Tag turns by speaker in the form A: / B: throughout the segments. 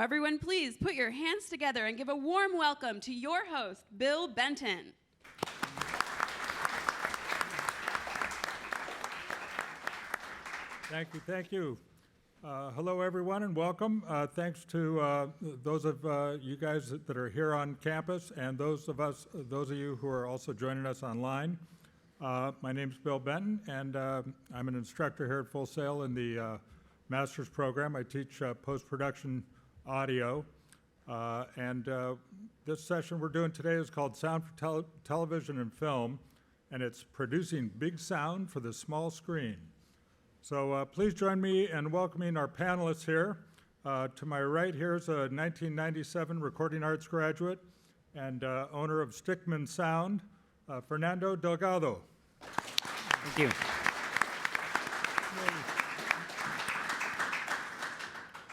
A: Now, everyone, please put your hands together and give a warm welcome to your host, Bill Benton.
B: Thank you. Hello, everyone, and welcome. Thanks to those of you guys that are here on campus, and those of you who are also joining us online. My name's Bill Benton, and I'm an instructor here at Full Sail in the master's program. I teach post-production audio, and this session we're doing today is called Sound for Television and Film, and it's producing big sound for the small screen. So please join me in welcoming our panelists here. To my right here is a 1997 recording arts graduate and owner of Stickman Sound, Fernando Delgado.
C: Thank you.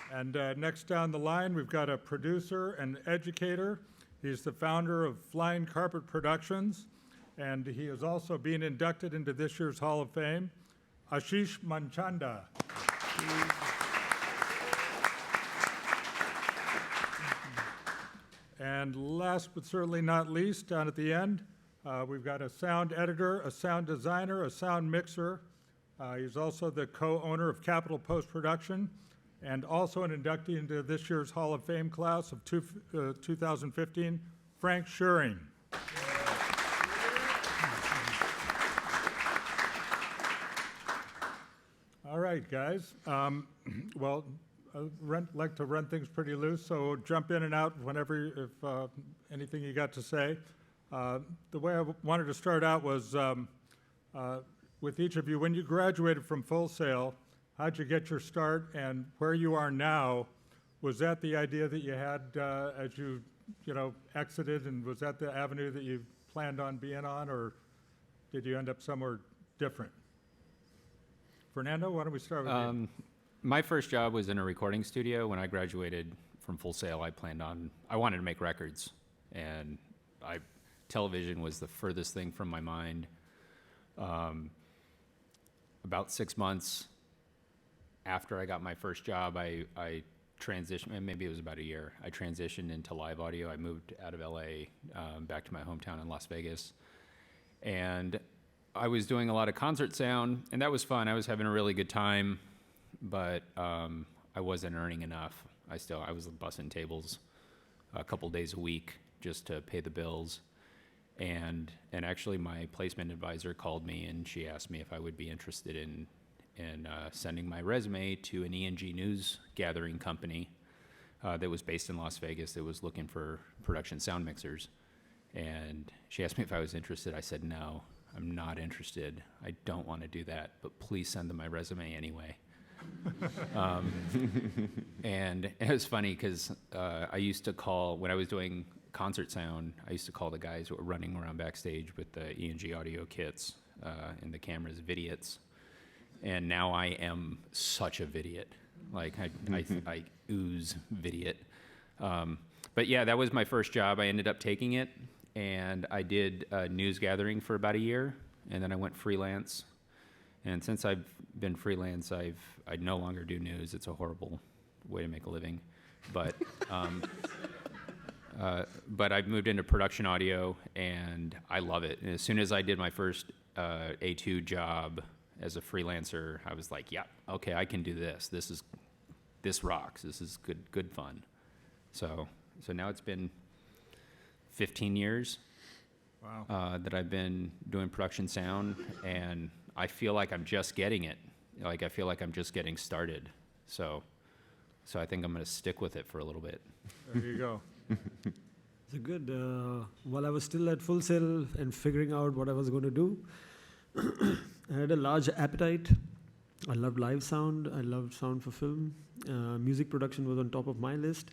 B: And next down the line, we've got a producer and educator. He's the founder of Flying Carpet Productions, and he is also being inducted into this year's Hall of Fame. Ashish Manchanda. And last but certainly not least, down at the end, we've got a sound editor, a sound designer, a sound mixer. He's also the co-owner of Capital Post Production and also an inductee into this year's Hall of Fame class of 2015, Frank Scheuring. All right, guys. Well, I'd like to run things pretty loose, so jump in and out whenever, if anything you got to say. The way I wanted to start out was with each of you. When you graduated from Full Sail, how'd you get your start, and where you are now, was that the idea that you had as you exited, and was that the avenue that you planned on being on, or did you end up somewhere different? Fernando, why don't we start with you?
C: My first job was in a recording studio. When I graduated from Full Sail, I wanted to make records, and television was the furthest thing from my mind. About 6 months after I got my first job, I transitioned, and maybe it was about a year, I transitioned into live audio. I moved out of LA back to my hometown in Las Vegas, and I was doing a lot of concert sound, and that was fun. I was having a really good time, but I wasn't earning enough. I was bussing tables a couple days a week just to pay the bills. And actually, my placement advisor called me, and she asked me if I would be interested in sending my resume to an E&G news gathering company that was based in Las Vegas that was looking for production sound mixers. And she asked me if I was interested. I said, no, I'm not interested. I don't want to do that, but please send them my resume anyway. And it was funny because I used to call, when I was doing concert sound, I used to call the guys who were running around backstage with the E&G audio kits and the cameras vidiots. And now I am such a vidiot. Like, I ooze vidiot. But yeah, that was my first job. I ended up taking it, and I did news gathering for about a year, and then I went freelance. And since I've been freelance, I no longer do news. It's a horrible way to make a living. But but I've moved into production audio, and I love it. And as soon as I did my first A2 job as a freelancer, I was like, yeah, okay, I can do this. This rocks. This is good fun. So now it's been 15 years that I've been doing production sound, and I feel like I'm just getting it. Like, I feel like I'm just getting started. So I think I'm going to stick with it for a little bit.
B: There you go.
D: So good. While I was still at Full Sail and figuring out what I was going to do, I had a large appetite. I loved live sound. I loved sound for film. Music production was on top of my list.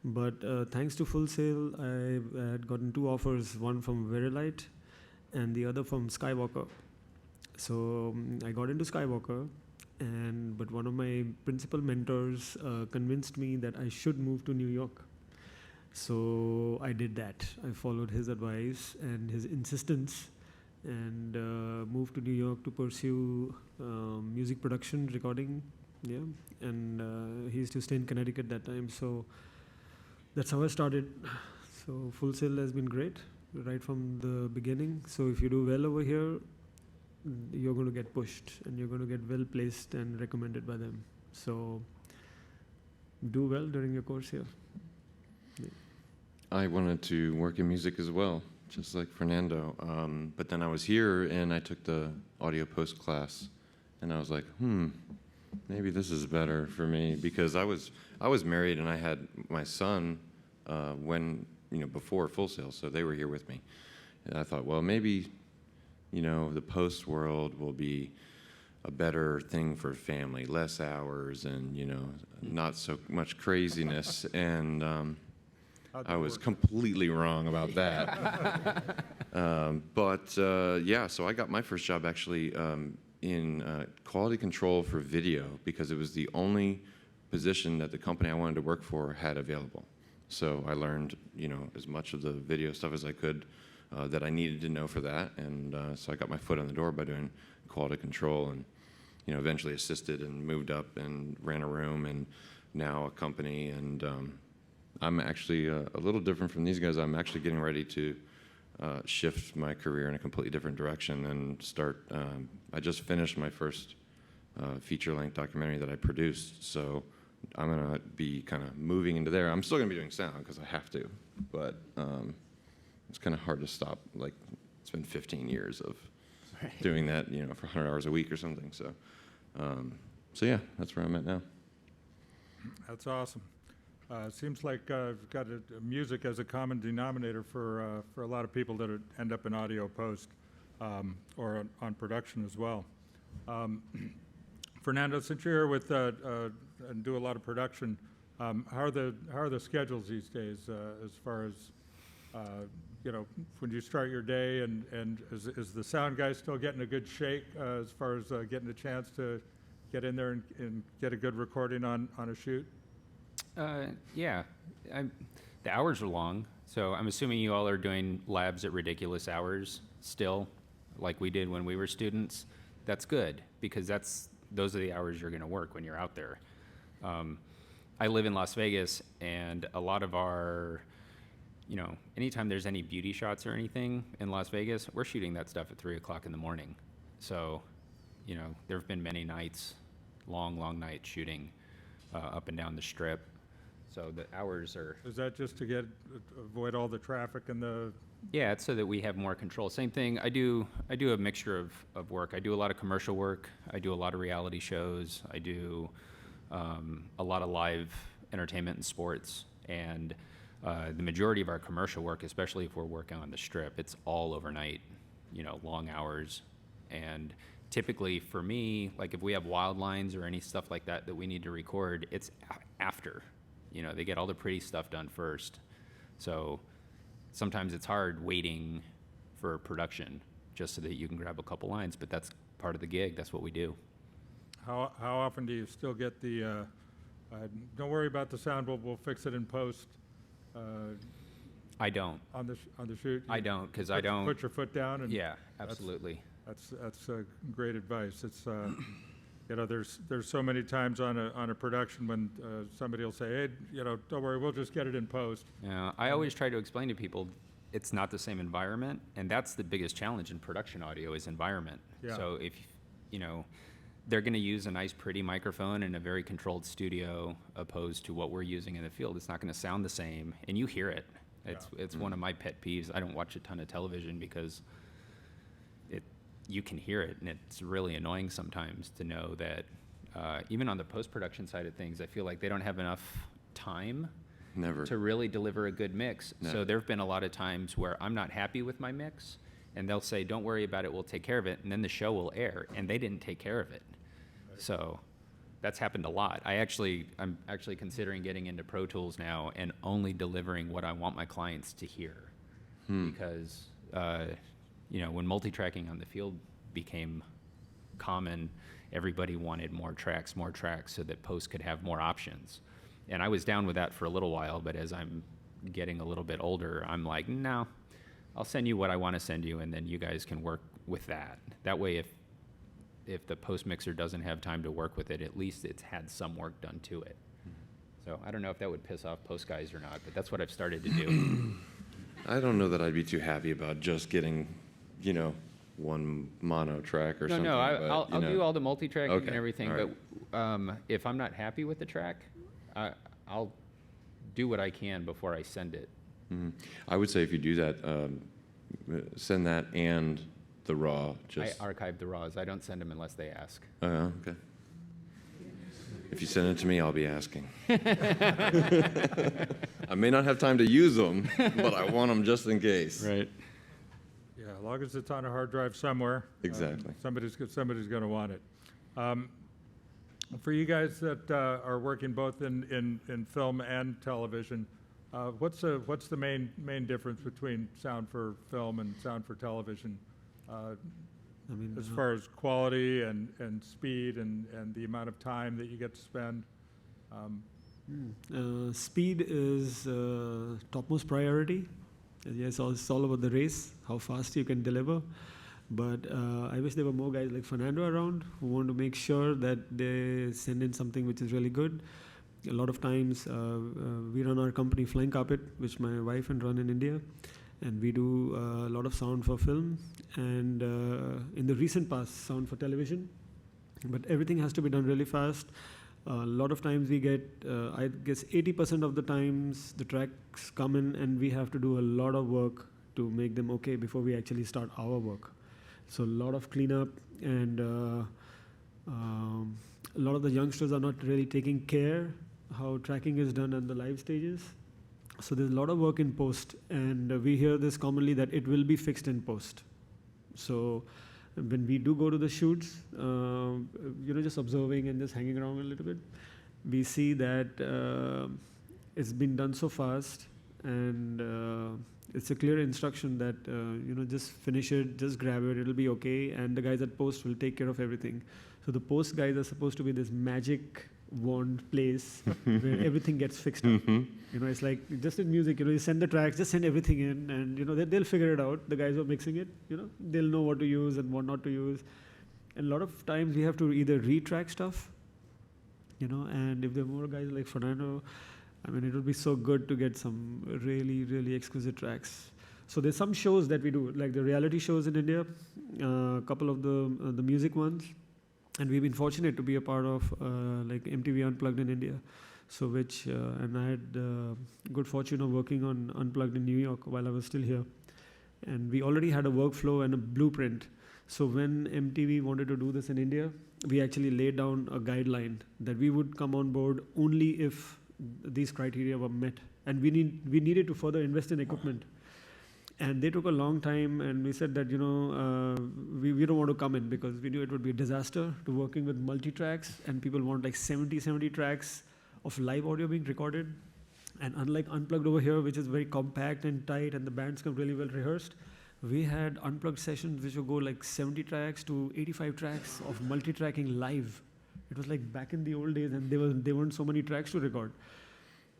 D: But thanks to Full Sail, I had gotten 2 offers, one from Verilite and the other from Skywalker. So I got into Skywalker, but one of my principal mentors convinced me that I should move to New York. So I did that. I followed his advice and his insistence, and moved to New York to pursue music production, recording. Yeah, and he used to stay in Connecticut that time. So that's how I started. So Full Sail has been great right from the beginning. So if you do well over here, you're going to get pushed and you're going to get well placed and recommended by them. So do well during your course here. Yeah.
E: I wanted to work in music as well, just like Fernando. But then I was here and I took the audio post class, and I was like, maybe this is better for me, because I was married and I had my son before Full Sail, so they were here with me. And I thought, well, maybe, the post world will be a better thing for family, less hours and, not so much craziness. And I was completely wrong about that. So I got my first job actually in quality control for video, because it was the only position that the company I wanted to work for had available. So I learned, as much of the video stuff as I could that I needed to know for that. And so I got my foot on the door by doing quality control, and, eventually assisted and moved up and ran a room and now a company. And I'm actually a little different from these guys. I'm actually getting ready to shift my career in a completely different direction and start. I just finished my first feature-length documentary that I produced, so I'm going to be kind of moving into there. I'm still going to be doing sound because I have to, but it's kind of hard to stop. Like, it's been 15 years of doing that, for 100 hours a week or something. So yeah, that's where I'm at now.
B: That's awesome. It seems like you've got music as a common denominator for a lot of people that end up in audio post or on production as well. Fernando, since you're here with and do a lot of production, how are the schedules these days as far as when you start your day, and is the sound guy still getting a good shake as far as getting a chance to get in there and get a good recording on a shoot?
C: Yeah, the hours are long, so I'm assuming you all are doing labs at ridiculous hours still, like we did when we were students. That's good, because those are the hours you're going to work when you're out there. I live in Las Vegas, and a lot of our, anytime there's any beauty shots or anything in Las Vegas, we're shooting that stuff at 3 o'clock in the morning. So, there have been many nights, long nights shooting up and down the Strip. So the hours are...
B: Is that just to avoid all the traffic and the...
C: Yeah, it's so that we have more control. Same thing, I do a mixture of work. I do a lot of commercial work. I do a lot of reality shows. I do a lot of live entertainment and sports. And the majority of our commercial work, especially if we're working on the Strip, it's all overnight, long hours. And typically for me, like if we have wild lines or any stuff like that we need to record, it's after. They get all the pretty stuff done first. So sometimes it's hard waiting for production just so that you can grab a couple lines, but that's part of the gig. That's what we do.
B: How often do you still get the, don't worry about the sound, we'll fix it in post?
C: I don't.
B: On the shoot?
C: I don't, because I don't.
B: Put your foot down? And
C: yeah, absolutely.
B: That's great advice. It's, there's so many times on a production when somebody will say, hey, don't worry, we'll just get it in post.
C: Yeah, I always try to explain to people it's not the same environment, and that's the biggest challenge in production audio is environment.
B: Yeah.
C: So if, they're going to use a nice pretty microphone in a very controlled studio opposed to what we're using in the field, it's not going to sound the same, and you hear it. It's one of my pet peeves. I don't watch a ton of television because you can hear it, and it's really annoying sometimes to know that even on the post-production side of things, I feel like they don't have enough time to really deliver a good mix. So there have been a lot of times where I'm not happy with my mix, and they'll say, don't worry about it, we'll take care of it, and then the show will air, and they didn't take care of it. Right. So that's happened a lot. I'm actually considering getting into Pro Tools now and only delivering what I want my clients to hear. Because when multi-tracking on the field became common, everybody wanted more tracks so that post could have more options. And I was down with that for a little while, but as I'm getting a little bit older, I'm like, no, I'll send you what I want to send you, and then you guys can work with that. That way, if the post mixer doesn't have time to work with it, at least it's had some work done to it. So I don't know if that would piss off post guys or not, but that's what I've started to do.
E: I don't know that I'd be too happy about just getting, one mono track or something.
C: No,
E: but,
C: I'll do all the multi-tracking
E: Okay,
C: and everything,
E: all right.
C: but if I'm not happy with the track, I'll do what I can before I send it.
E: Mhm. I would say if you do that, send that and the raw.
C: I archive the raws. I don't send them unless they ask.
E: Oh, yeah, okay. If you send it to me, I'll be asking. I may not have time to use them, but I want them just in case.
C: Right.
B: Yeah, as long as it's on a hard drive somewhere.
E: Exactly.
B: Somebody's going to want it. For you guys that are working both in film and television, what's the main difference between sound for film and sound for television? As far as quality and speed and the amount of time that you get to spend?
D: Speed is topmost priority. Yes, it's all about the race, how fast you can deliver. But I wish there were more guys like Fernando around who want to make sure that they send in something which is really good. A lot of times we run our company Flying Carpet, which my wife and run in India. And we do a lot of sound for film and in the recent past, sound for television. But everything has to be done really fast. A lot of times we get, I guess 80% of the times the tracks come in and we have to do a lot of work to make them okay before we actually start our work. So a lot of cleanup and a lot of the youngsters are not really taking care how tracking is done at the live stages. So there's a lot of work in post, and we hear this commonly that it will be fixed in post. So when we do go to the shoots, just observing and just hanging around a little bit, we see that it's been done so fast, and it's a clear instruction that just finish it, just grab it, it'll be okay, and the guys at post will take care of everything. So the post guys are supposed to be this magic wand place where everything gets fixed up. It's like just in music, you send the tracks, just send everything in, and they'll figure it out. The guys who are mixing it, they'll know what to use and what not to use. And a lot of times we have to either retrack stuff, and if there are more guys like Fernando, it would be so good to get some really, really exquisite tracks. So there's some shows that we do, like the reality shows in India, a couple of the music ones. And we've been fortunate to be a part of like MTV Unplugged in India. So and I had good fortune of working on Unplugged in New York while I was still here. And we already had a workflow and a blueprint. So when MTV wanted to do this in India, we actually laid down a guideline that we would come on board only if these criteria were met. And we needed to further invest in equipment. And they took a long time, and we said that, we don't want to come in because we knew it would be a disaster to working with multi-tracks, and people want like 70 tracks of live audio being recorded. And unlike Unplugged over here, which is very compact and tight, and the bands come really well rehearsed, we had Unplugged sessions which would go like 70 tracks to 85 tracks of multi-tracking live. It was like back in the old days, and there weren't so many tracks to record.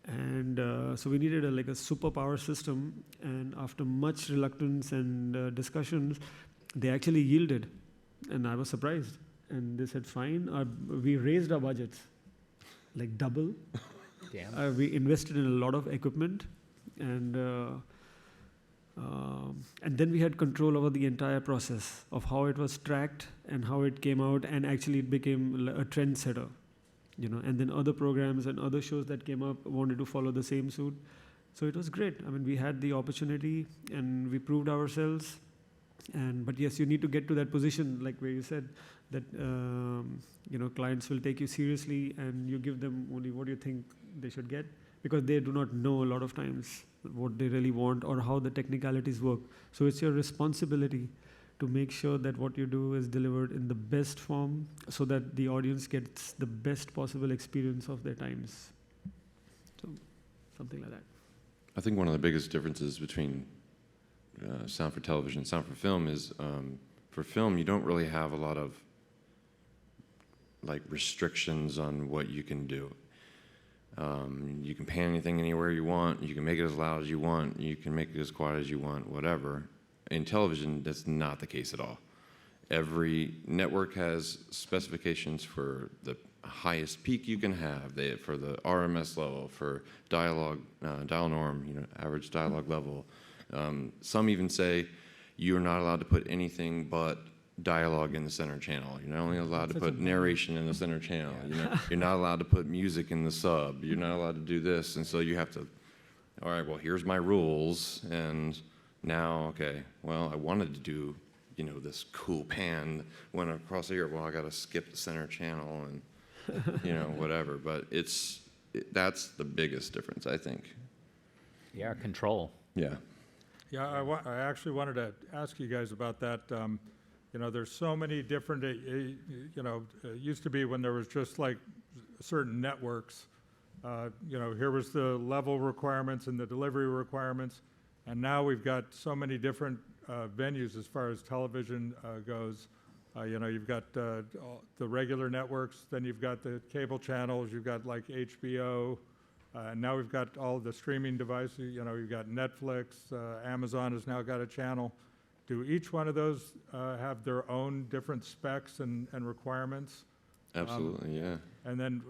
D: And so we needed a superpower system, and after much reluctance and discussions, they actually yielded, and I was surprised. And they said, fine, we raised our budgets, like double.
C: Damn.
D: We invested in a lot of equipment, and then we had control over the entire process of how it was tracked and how it came out, and actually it became a trendsetter. And then other programs and other shows that came up wanted to follow the same suit. So it was great. We had the opportunity and we proved ourselves. But yes, you need to get to that position, like where you said, that clients will take you seriously and you give them only what you think they should get, because they do not know a lot of times what they really want or how the technicalities work. So it's your responsibility to make sure that what you do is delivered in the best form so that the audience gets the best possible experience of their times. So, something like that.
E: I think one of the biggest differences between sound for television and sound for film is for film, you don't really have a lot of restrictions on what you can do. You can pan anything anywhere you want, you can make it as loud as you want, you can make it as quiet as you want, whatever. In television, that's not the case at all. Every network has specifications for the highest peak you can have. For the RMS level, for dialogue, dial norm, average dialogue level. Some even say you're not allowed to put anything but dialogue in the center channel. You're not only allowed to put narration in the center channel. You're not allowed to put music in the sub. You're not allowed to do this. And so you have to, all right, well, here's my rules. And now, okay, well, I wanted to do, this cool pan went across here. Well, I got to skip the center channel and, whatever. But that's the biggest difference, I think.
C: Yeah, control.
E: Yeah.
B: Yeah, I actually wanted to ask you guys about that. There's so many different, it used to be when there was just like certain networks, here was the level requirements and the delivery requirements, and now we've got so many different venues as far as television goes. You've got the regular networks, then you've got the cable channels, you've got like HBO, and now we've got all the streaming devices. You've got Netflix, Amazon has now got a channel. Do each one of those have their own different specs and requirements?
E: Absolutely, yeah.
B: And then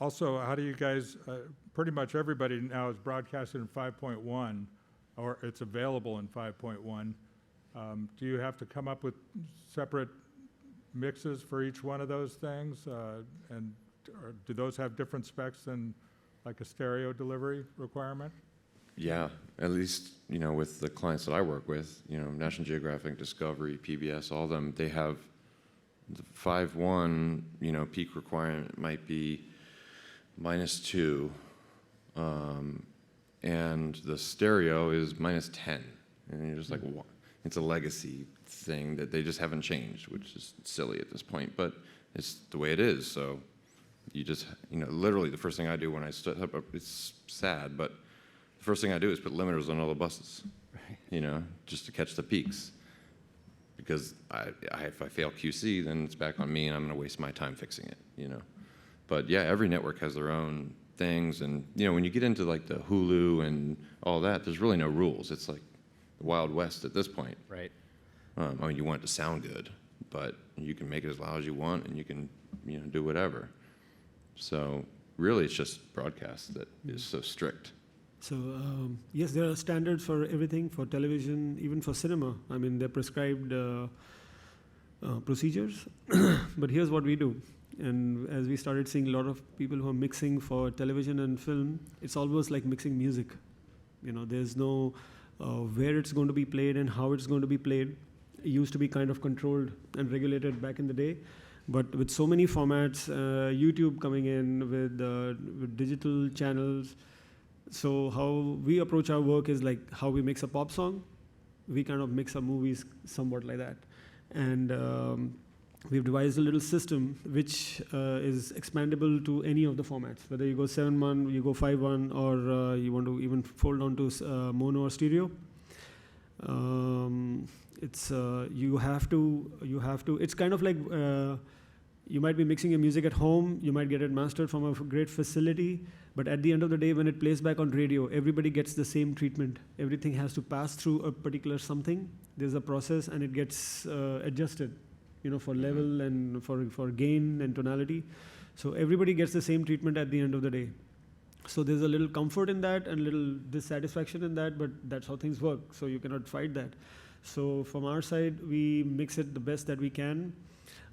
B: also, how do you guys, pretty much everybody now is broadcasted in 5.1, or it's available in 5.1. Do you have to come up with separate mixes for each one of those things? Or do those have different specs than like a stereo delivery requirement?
E: Yeah, at least, with the clients that I work with, National Geographic, Discovery, PBS, all of them, they have the 5.1, peak requirement might be -2, and the stereo is -10. And you're just like, what? It's a legacy thing that they just haven't changed, which is silly at this point, but it's the way it is. So you just, literally the first thing I do when I start up, it's sad, but the first thing I do is put limiters on all the buses, just to catch the peaks. Because if I fail QC, then it's back on me and I'm going to waste my time fixing it, But yeah, every network has their own things. And, when you get into like the Hulu and all that, there's really no rules. It's like the Wild West at this point.
C: Right.
E: You want it to sound good, but you can make it as loud as you want and you can, do whatever. So really it's just broadcast that is so strict.
D: So yes, there are standards for everything, for television, even for cinema. I mean, they're prescribed procedures. But here's what we do. And as we started seeing a lot of people who are mixing for television and film, it's almost like mixing music. There's no where it's going to be played and how it's going to be played. It used to be kind of controlled and regulated back in the day. But with so many formats, YouTube coming in with digital channels, so how we approach our work is like how we mix a pop song. We kind of mix our movies somewhat like that. And we've devised a little system which is expandable to any of the formats, whether you go 7.1, you go 5.1, or you want to even fold down to mono or stereo. You have to, it's kind of like, you might be mixing your music at home, you might get it mastered from a great facility, but at the end of the day, when it plays back on radio, everybody gets the same treatment. Everything has to pass through a particular something. There's a process and it gets adjusted, for level and for gain and tonality. So everybody gets the same treatment at the end of the day. So there's a little comfort in that and a little dissatisfaction in that, but that's how things work. So you cannot fight that. So from our side, we mix it the best that we can.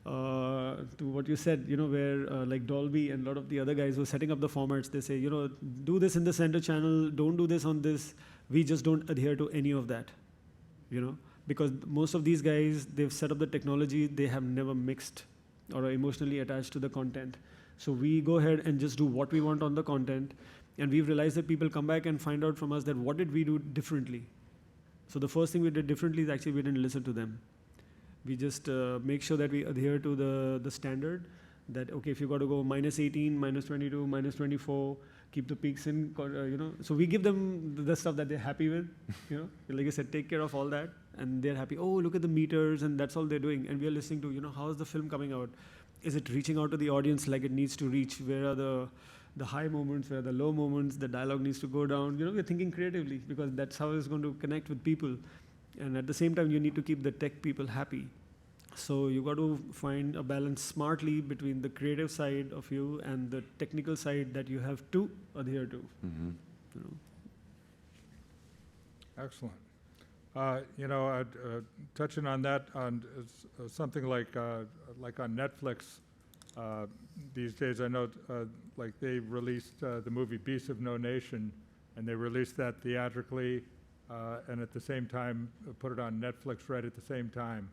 D: To what you said, where like Dolby and a lot of the other guys who are setting up the formats, they say, do this in the center channel, don't do this on this. We just don't adhere to any of that, because most of these guys, they've set up the technology, they have never mixed or are emotionally attached to the content. So we go ahead and just do what we want on the content, and we've realized that people come back and find out from us that what did we do differently. So the first thing we did differently is actually we didn't listen to them. We just make sure that we adhere to the standard that, okay, if you got to go -18, -22, -24, keep the peaks in, So we give them the stuff that they're happy with, Like I said, take care of all that, and they're happy. Oh, look at the meters, and that's all they're doing. And we are listening to, how is the film coming out? Is it reaching out to the audience like it needs to reach? Where are the high moments, where are the low moments? The dialogue needs to go down. We're thinking creatively because that's how it's going to connect with people. And at the same time, you need to keep the tech people happy. So you got to find a balance smartly between the creative side of you and the technical side that you have to adhere to.
E: Mm-hmm.
D: You know.
B: Excellent. Touching on that, on something like on Netflix these days, I know like they released the movie Beasts of No Nation, and they released that theatrically, and at the same time put it on Netflix right at the same time.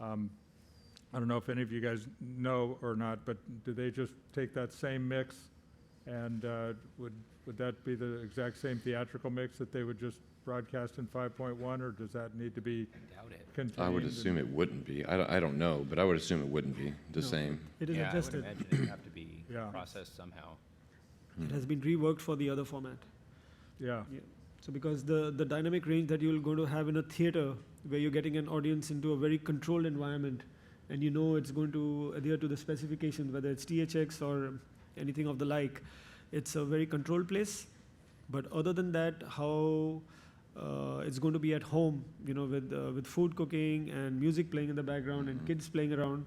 B: I don't know if any of you guys know or not, but do they just take that same mix, and would that be the exact same theatrical mix that they would just broadcast in 5.1, or does that need to be
C: Doubt it.
B: contained?
E: I would assume it wouldn't be. I don't know, but I would assume it wouldn't be the
D: No.
E: same.
D: It is
C: Yeah,
D: adjusted.
C: I would imagine it'd have to be
B: Yeah.
C: processed somehow.
D: It has been reworked for the other format.
B: Yeah.
D: So because the dynamic range that you're going to have in a theater, where you're getting an audience into a very controlled environment, and you know it's going to adhere to the specifications, whether it's THX or anything of the like, it's a very controlled place. But other than that, how it's going to be at home, with food cooking and music playing in the background and kids playing around,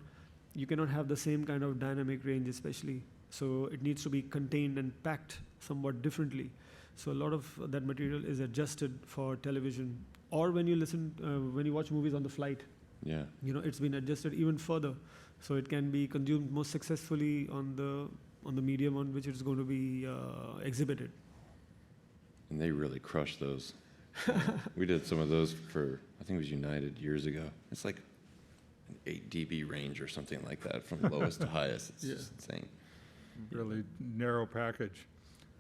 D: you cannot have the same kind of dynamic range, especially. So it needs to be contained and packed somewhat differently. So a lot of that material is adjusted for television, or when you watch movies on the flight,
E: Yeah.
D: it's been adjusted even further, so it can be consumed most successfully on the medium on which it's going to be exhibited.
E: And they really crushed those. We did some of those for, I think it was United years ago. It's like an 8 dB range or something like that from lowest to highest. It's
D: Yeah.
E: just insane.
B: Really narrow package.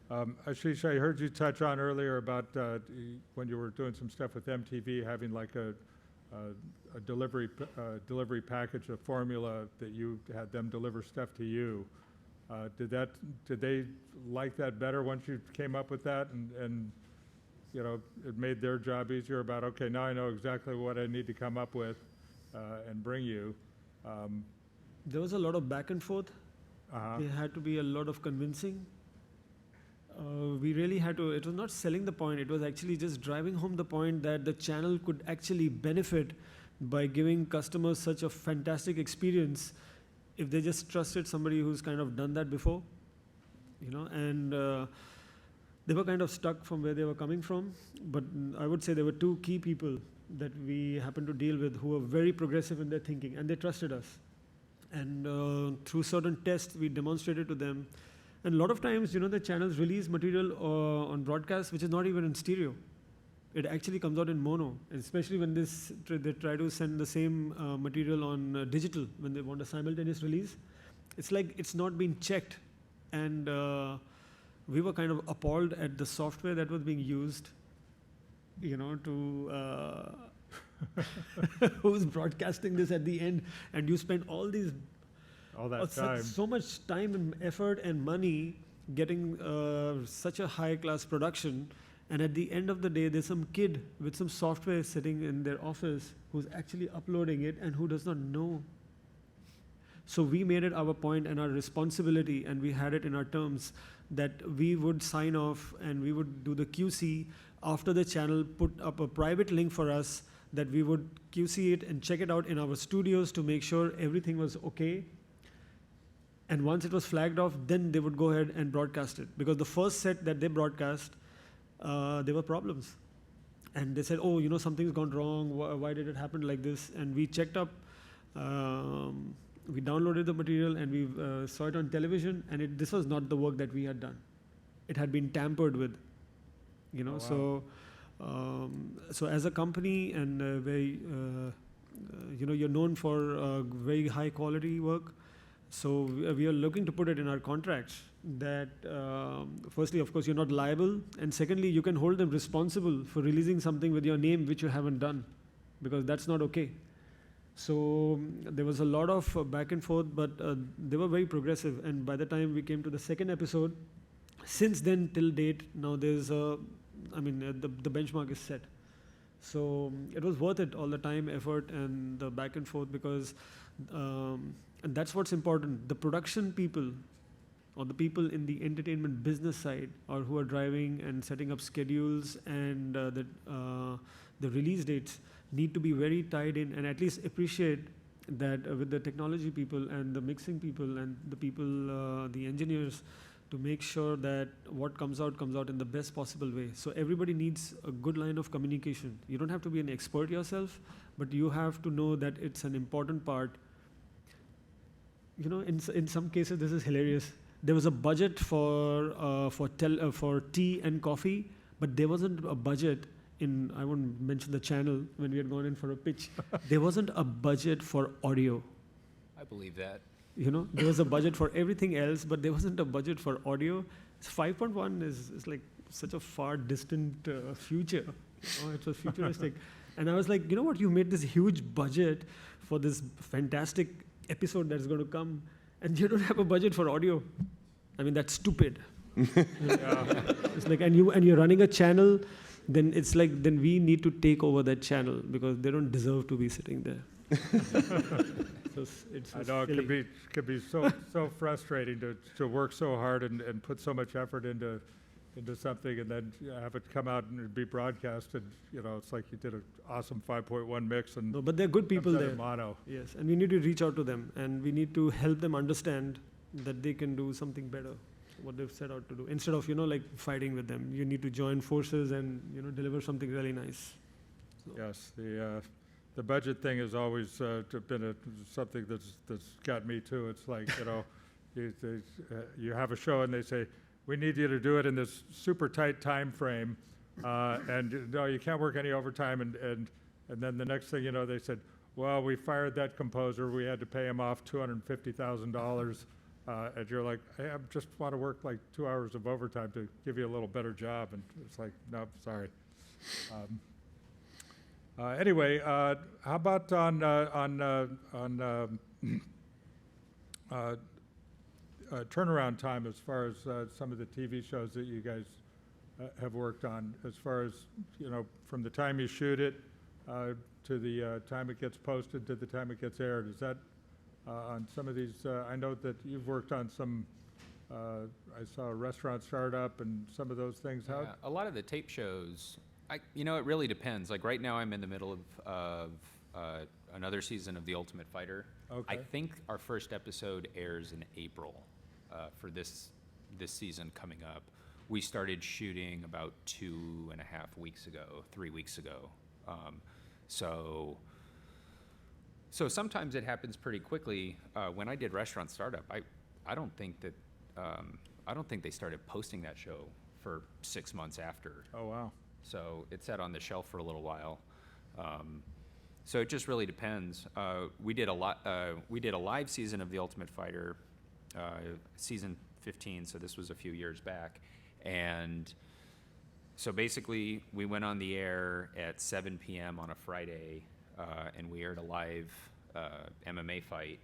B: Ashish, I heard you touch on earlier about when you were doing some stuff with MTV, having like a delivery package, a formula that you had them deliver stuff to you. Did they like that better once you came up with that, and it made their job easier about, okay, now I know exactly what I need to come up with and bring you.
D: There was a lot of back and forth.
B: Uh-huh.
D: There had to be a lot of convincing. We really had to, it was not selling the point, it was actually just driving home the point that the channel could actually benefit by giving customers such a fantastic experience if they just trusted somebody who's kind of done that before, and they were kind of stuck from where they were coming from. But I would say there were two key people that we happened to deal with who were very progressive in their thinking, and they trusted us. And through certain tests, we demonstrated to them. And a lot of times, the channels release material on broadcast which is not even in stereo. It actually comes out in mono, and especially when they try to send the same material on digital when they want a simultaneous release. It's like it's not been checked, and we were kind of appalled at the software that was being used, to who's broadcasting this at the end, and you spend all
B: That time.
D: so much time and effort and money getting such a high-class production, and at the end of the day, there's some kid with some software sitting in their office who's actually uploading it and who does not know. So we made it our point and our responsibility, and we had it in our terms that we would sign off and we would do the QC after the channel put up a private link for us, that we would QC it and check it out in our studios to make sure everything was okay. And once it was flagged off, then they would go ahead and broadcast it. Because the first set that they broadcast, there were problems. And they said, oh, something's gone wrong. Why did it happen like this? And we checked up, we downloaded the material, and we saw it on television. And this was not the work that we had done. It had been tampered with.
B: Oh, wow.
D: So as a company, and you're known for very high quality work. So we are looking to put it in our contracts that firstly, of course, you're not liable, and secondly, you can hold them responsible for releasing something with your name which you haven't done, because that's not okay. So there was a lot of back and forth, but they were very progressive. And by the time we came to the second episode, since then till date, now there's the benchmark is set. So it was worth it, all the time, effort, and the back and forth, because and that's what's important. The production people, or the people in the entertainment business side, or who are driving and setting up schedules and the release dates, need to be very tied in and at least appreciate that with the technology people and the mixing people and the people, the engineers, to make sure that what comes out in the best possible way. So everybody needs a good line of communication. You don't have to be an expert yourself, but you have to know that it's an important part. You know, in some cases, this is hilarious. There was a budget for tea and coffee, but there wasn't a budget I won't mention the channel when we had gone in for a pitch. There wasn't a budget for audio.
C: I believe that.
D: You know, there was a budget for everything else, but there wasn't a budget for audio. 5.1 is like such a far distant future. You know, it was futuristic. And I was like, you know what, you made this huge budget for this fantastic episode that's going to come, and you don't have a budget for audio. I mean, that's stupid. It's like, and you're running a channel, then it's like, then we need to take over that channel because they don't deserve to be sitting there.
B: I know it could be so frustrating to work so hard and put so much effort into something and then have it come out and be broadcasted. You know, it's like you did an awesome 5.1 mix and.
D: No, but they're good people there.
B: Mono.
D: Yes, and we need to reach out to them and we need to help them understand that they can do something better, what they've set out to do. Instead of, you know, like fighting with them, you need to join forces and, you know, deliver something really nice. So.
B: Yes, the budget thing has always been something that's got me too. It's like, you know, you have a show and they say, we need you to do it in this super tight time frame, and no, you can't work any overtime. And then the next thing you know, they said, well, we fired that composer. We had to pay him off $250,000. And you're like, hey, I just want to work like 2 hours of overtime to give you a little better job. And it's like, no, sorry. Anyway, how about on turnaround time as far as some of the TV shows that you guys have worked on, as far as, you know, from the time you shoot it to the time it gets posted to the time it gets aired? Is that on some of these? I know that you've worked on some. I saw a restaurant startup and some of those things. How?
C: Yeah, a lot of the tape shows. You know, it really depends. Like right now, I'm in the middle of another season of The Ultimate Fighter.
B: Okay.
C: I think our first episode airs in April for this season coming up. We started shooting about 2.5 weeks ago, 3 weeks ago. So sometimes it happens pretty quickly. When I did Restaurant Startup, I don't think they started posting that show for 6 months after.
B: Oh wow.
C: So it sat on the shelf for a little while. So it just really depends. We did a live season of The Ultimate Fighter, season 15. So this was a few years back, and so basically we went on the air at 7 p.m. on a Friday, and we aired a live MMA fight.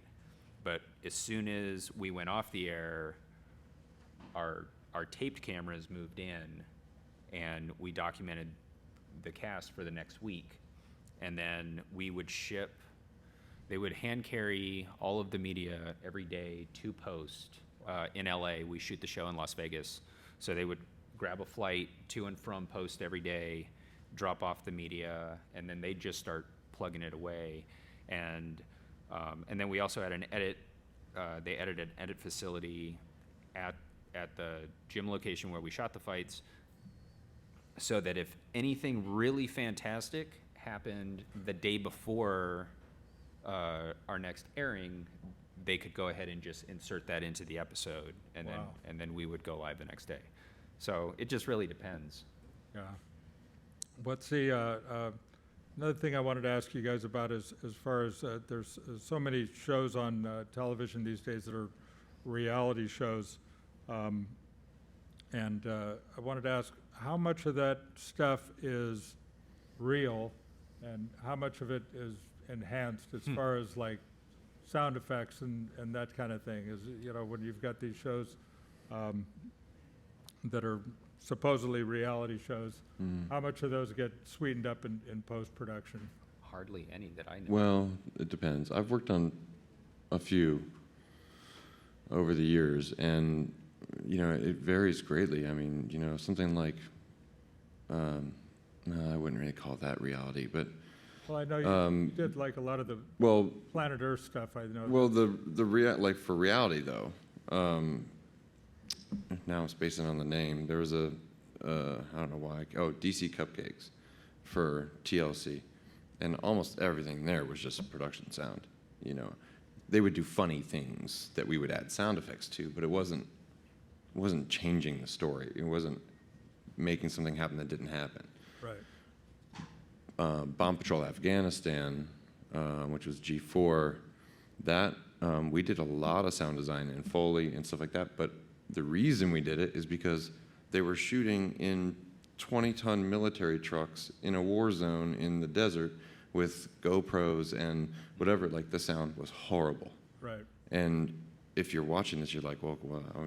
C: But as soon as we went off the air, our taped cameras moved in, and we documented the cast for the next week. And then we would they would hand carry all of the media every day to post in LA. We shoot the show in Las Vegas. So they would grab a flight to and from post every day, drop off the media, and then they'd just start plugging it away. And then we also had an edit. They edited an edit facility at the gym location where we shot the fights, so that if anything really fantastic happened the day before our next airing, they could go ahead and just insert that into the episode, and
B: Wow.
C: then we would go live the next day. So it just really depends.
B: Yeah. What's the another thing I wanted to ask you guys about is, as far as there's so many shows on television these days that are reality shows, and I wanted to ask how much of that stuff is real and how much of it is enhanced as far as like sound effects and that kind of thing. Is, you know, when you've got these shows that are supposedly reality shows, how much of those get sweetened up in post-production?
C: Hardly any that I know.
E: Well, it depends. I've worked on a few over the years, and you know, it varies greatly. I mean, you know, something like I wouldn't really call that reality, but
B: Well, I know you did like a lot of the
E: Well,
B: Planet Earth stuff. I know.
E: well, like for reality though, now I'm spacing on the name. There was I don't know why. Oh, DC Cupcakes for TLC, and almost everything there was just production sound. You know, they would do funny things that we would add sound effects to, but it wasn't changing the story. It wasn't making something happen that didn't happen.
B: Right.
E: Bomb Patrol Afghanistan, which was G4, that we did a lot of sound design and Foley and stuff like that, but the reason we did it is because they were shooting in 20-ton military trucks in a war zone in the desert with GoPros and whatever. Like, the sound was horrible.
B: Right.
E: And if you're watching this, you're like, well,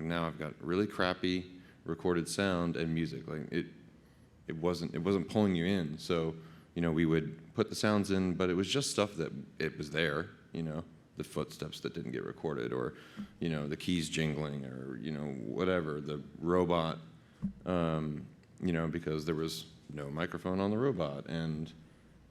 E: now I've got really crappy recorded sound and music. Like, it wasn't pulling you in. So, you know, we would put the sounds in, but it was just stuff that it was there, you know, the footsteps that didn't get recorded, or, you know, the keys jingling, or, you know, whatever, the robot, you know, because there was no microphone on the robot, and,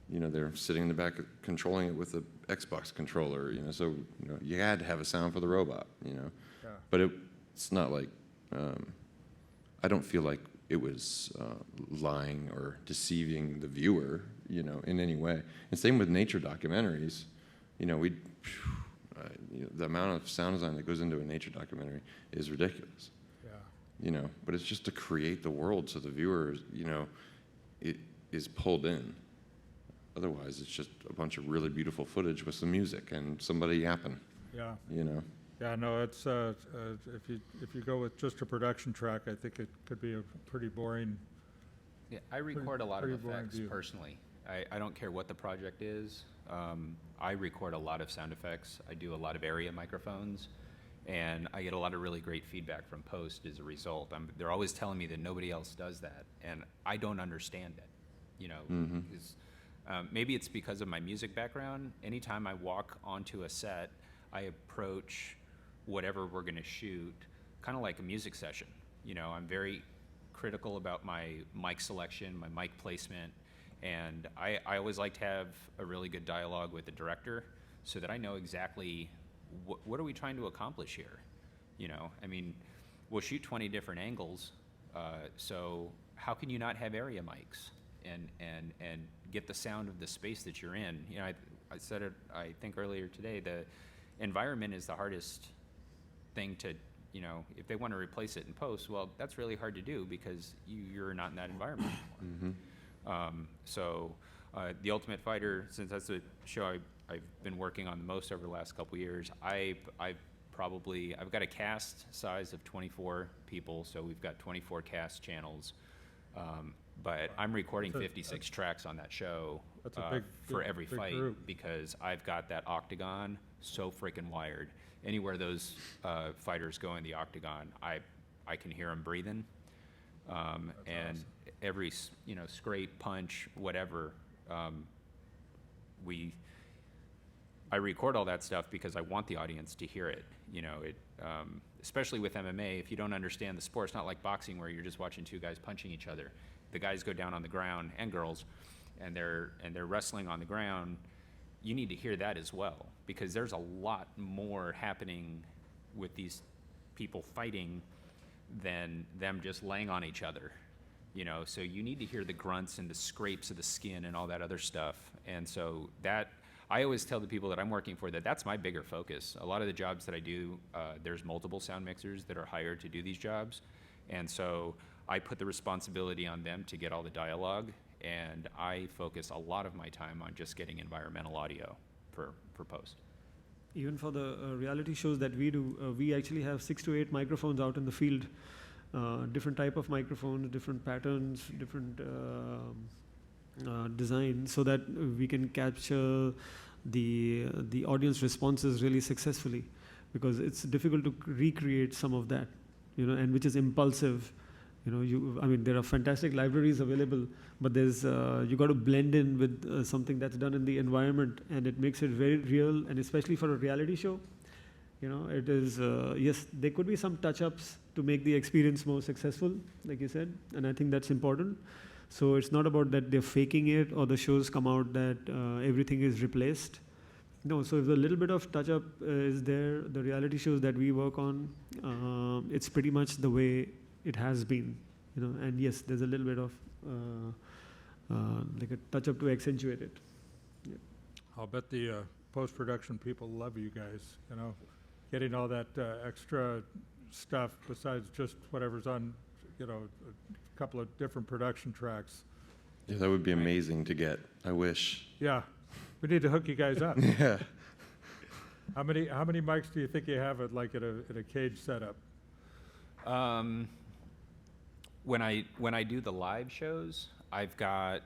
E: you know, they're sitting in the back controlling it with the Xbox controller, you know, so, you know, you had to have a sound for the robot, you know.
B: Yeah.
E: But it's not like, I don't feel like it was lying or deceiving the viewer, you know, in any way. And same with nature documentaries. You know, you know, the amount of sound design that goes into a nature documentary is ridiculous.
B: Yeah.
E: You know, but it's just to create the world so the viewer, you know, it is pulled in. Otherwise, it's just a bunch of really beautiful footage with some music and somebody yapping.
B: Yeah.
E: You know.
B: Yeah, no, it's if you go with just a production track, I think it could be a pretty boring.
C: Yeah, I record a lot of
B: pretty boring
C: effects
B: view.
C: personally. I don't care what the project is. I record a lot of sound effects. I do a lot of area microphones, and I get a lot of really great feedback from post as a result. They're always telling me that nobody else does that, and I don't understand it. You know, maybe it's because of my music background. Anytime I walk onto a set, I approach whatever we're going to shoot kind of like a music session. You know, I'm very critical about my mic selection, my mic placement, and I always like to have a really good dialogue with the director so that I know exactly what are we trying to accomplish here. You know, I mean, we'll shoot 20 different angles, so how can you not have area mics and get the sound of the space that you're in? You know, I said it, I think earlier today, the environment is the hardest thing to, you know, if they want to replace it in post, well, that's really hard to do because you're not in that environment anymore. So The Ultimate Fighter, since that's the show I've been working on the most over the last couple years, I've got a cast size of 24 people, so we've got 24 cast channels. But I'm recording 56 tracks on that show for every fight
B: group.
C: because I've got that octagon so freaking wired. Anywhere those fighters go in the octagon, I can hear them breathing. And
B: awesome.
C: Every, you know, scrape, punch, whatever, I record all that stuff because I want the audience to hear it. You know, especially with MMA, if you don't understand the sport, it's not like boxing where you're just watching two guys punching each other. The guys go down on the ground, and girls, and they're wrestling on the ground. You need to hear that as well, because there's a lot more happening with these people fighting than them just laying on each other. You know, so you need to hear the grunts and the scrapes of the skin and all that other stuff. And so that, I always tell the people that I'm working for that that's my bigger focus. A lot of the jobs that I do, there's multiple sound mixers that are hired to do these jobs. And so I put the responsibility on them to get all the dialogue, and I focus a lot of my time on just getting environmental audio for post.
D: Even for the reality shows that we do, we actually have 6 to 8 microphones out in the field, different type of microphones, different patterns, different designs, so that we can capture the audience responses really successfully, because it's difficult to recreate some of that, you know, and which is impulsive. You know, I mean, there are fantastic libraries available, but there's you got to blend in with something that's done in the environment, and it makes it very real. And especially for a reality show, you know, it is yes, there could be some touch-ups to make the experience more successful, like you said, and I think that's important. So it's not about that they're faking it or the shows come out that everything is replaced. No, so if a little bit of touch-up is there, the reality shows that we work on, it's pretty much the way it has been, you know. And yes, there's a little bit of like a touch-up to accentuate it. Yeah.
B: I'll bet the post-production people love you guys, you know, getting all that extra stuff besides just whatever's on, you know, a couple of different production tracks.
E: Yeah, that would be amazing to get. I wish.
B: Yeah, we need to hook you guys up.
E: Yeah.
B: How many mics do you think you have at a cage setup?
C: When I do the live shows, I've got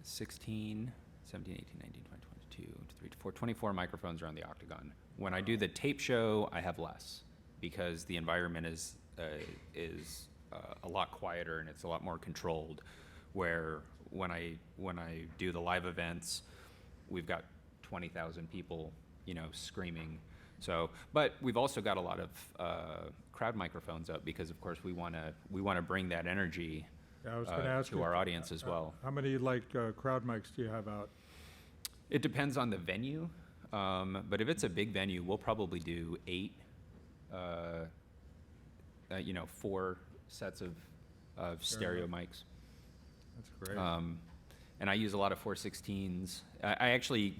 C: 16, 17, 18, 19, 20, 22, 23, 24, 24 microphones around the octagon. When I do the tape show, I have less because the environment is a lot quieter and it's a lot more controlled. Where when I do the live events, we've got 20,000 people, you know, screaming. So, but we've also got a lot of crowd microphones up because, of course, we want to bring that energy
B: Yeah, I was going to ask
C: to
B: you,
C: our audience as well.
B: How many crowd mics do you have out?
C: It depends on the venue, but if it's a big venue, we'll probably do 8, 4 sets of stereo mics.
B: That's great.
C: And I use a lot of 416s. I actually,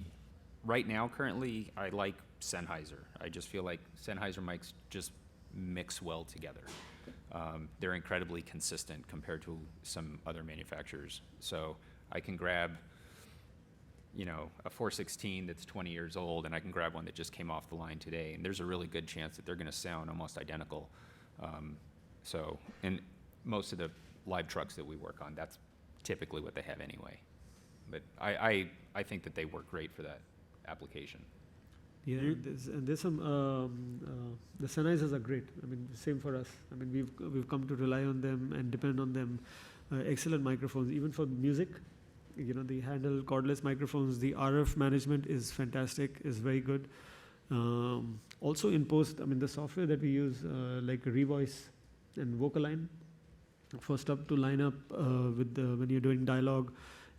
C: right now, currently, I like Sennheiser. I just feel like Sennheiser mics just mix well together. They're incredibly consistent compared to some other manufacturers. So I can grab, you know, a 416 that's 20 years old, and I can grab one that just came off the line today, and there's a really good chance that they're going to sound almost identical. So, and most of the live trucks that we work on, that's typically what they have anyway. But I think that they work great for that application.
D: Yeah, there's some, the Sennheisers are great. I mean, same for us. I mean, we've come to rely on them and depend on them. Excellent microphones, even for music. You know, they handle cordless microphones. The RF management is fantastic, is very good. Also in post, I mean, the software that we use, like Revoice and Vocaline, for stuff to line up with when you're doing dialogue,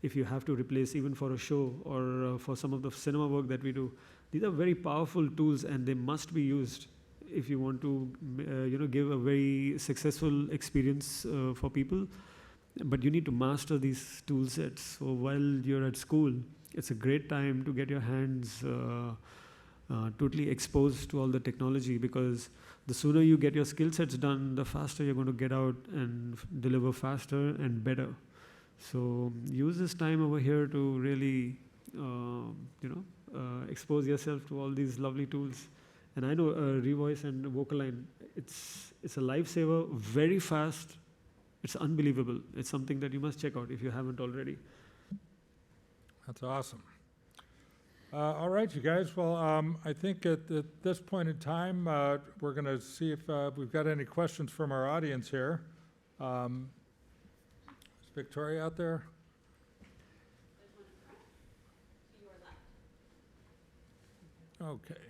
D: if you have to replace even for a show or for some of the cinema work that we do. These are very powerful tools and they must be used if you want to give a very successful experience for people. But you need to master these tool sets. So while you're at school, it's a great time to get your hands totally exposed to all the technology, because the sooner you get your skill sets done, the faster you're going to get out and deliver faster and better. So use this time over here to really, expose yourself to all these lovely tools. And I know Revoice and Vocaline, it's a lifesaver, very fast. It's unbelievable. It's something that you must check out if you haven't already.
B: That's awesome. All right, you guys. Well, I think at this point in time, we're going to see if we've got any questions from our audience here. Is Victoria out there?
A: There's one in front to your left.
B: Okay.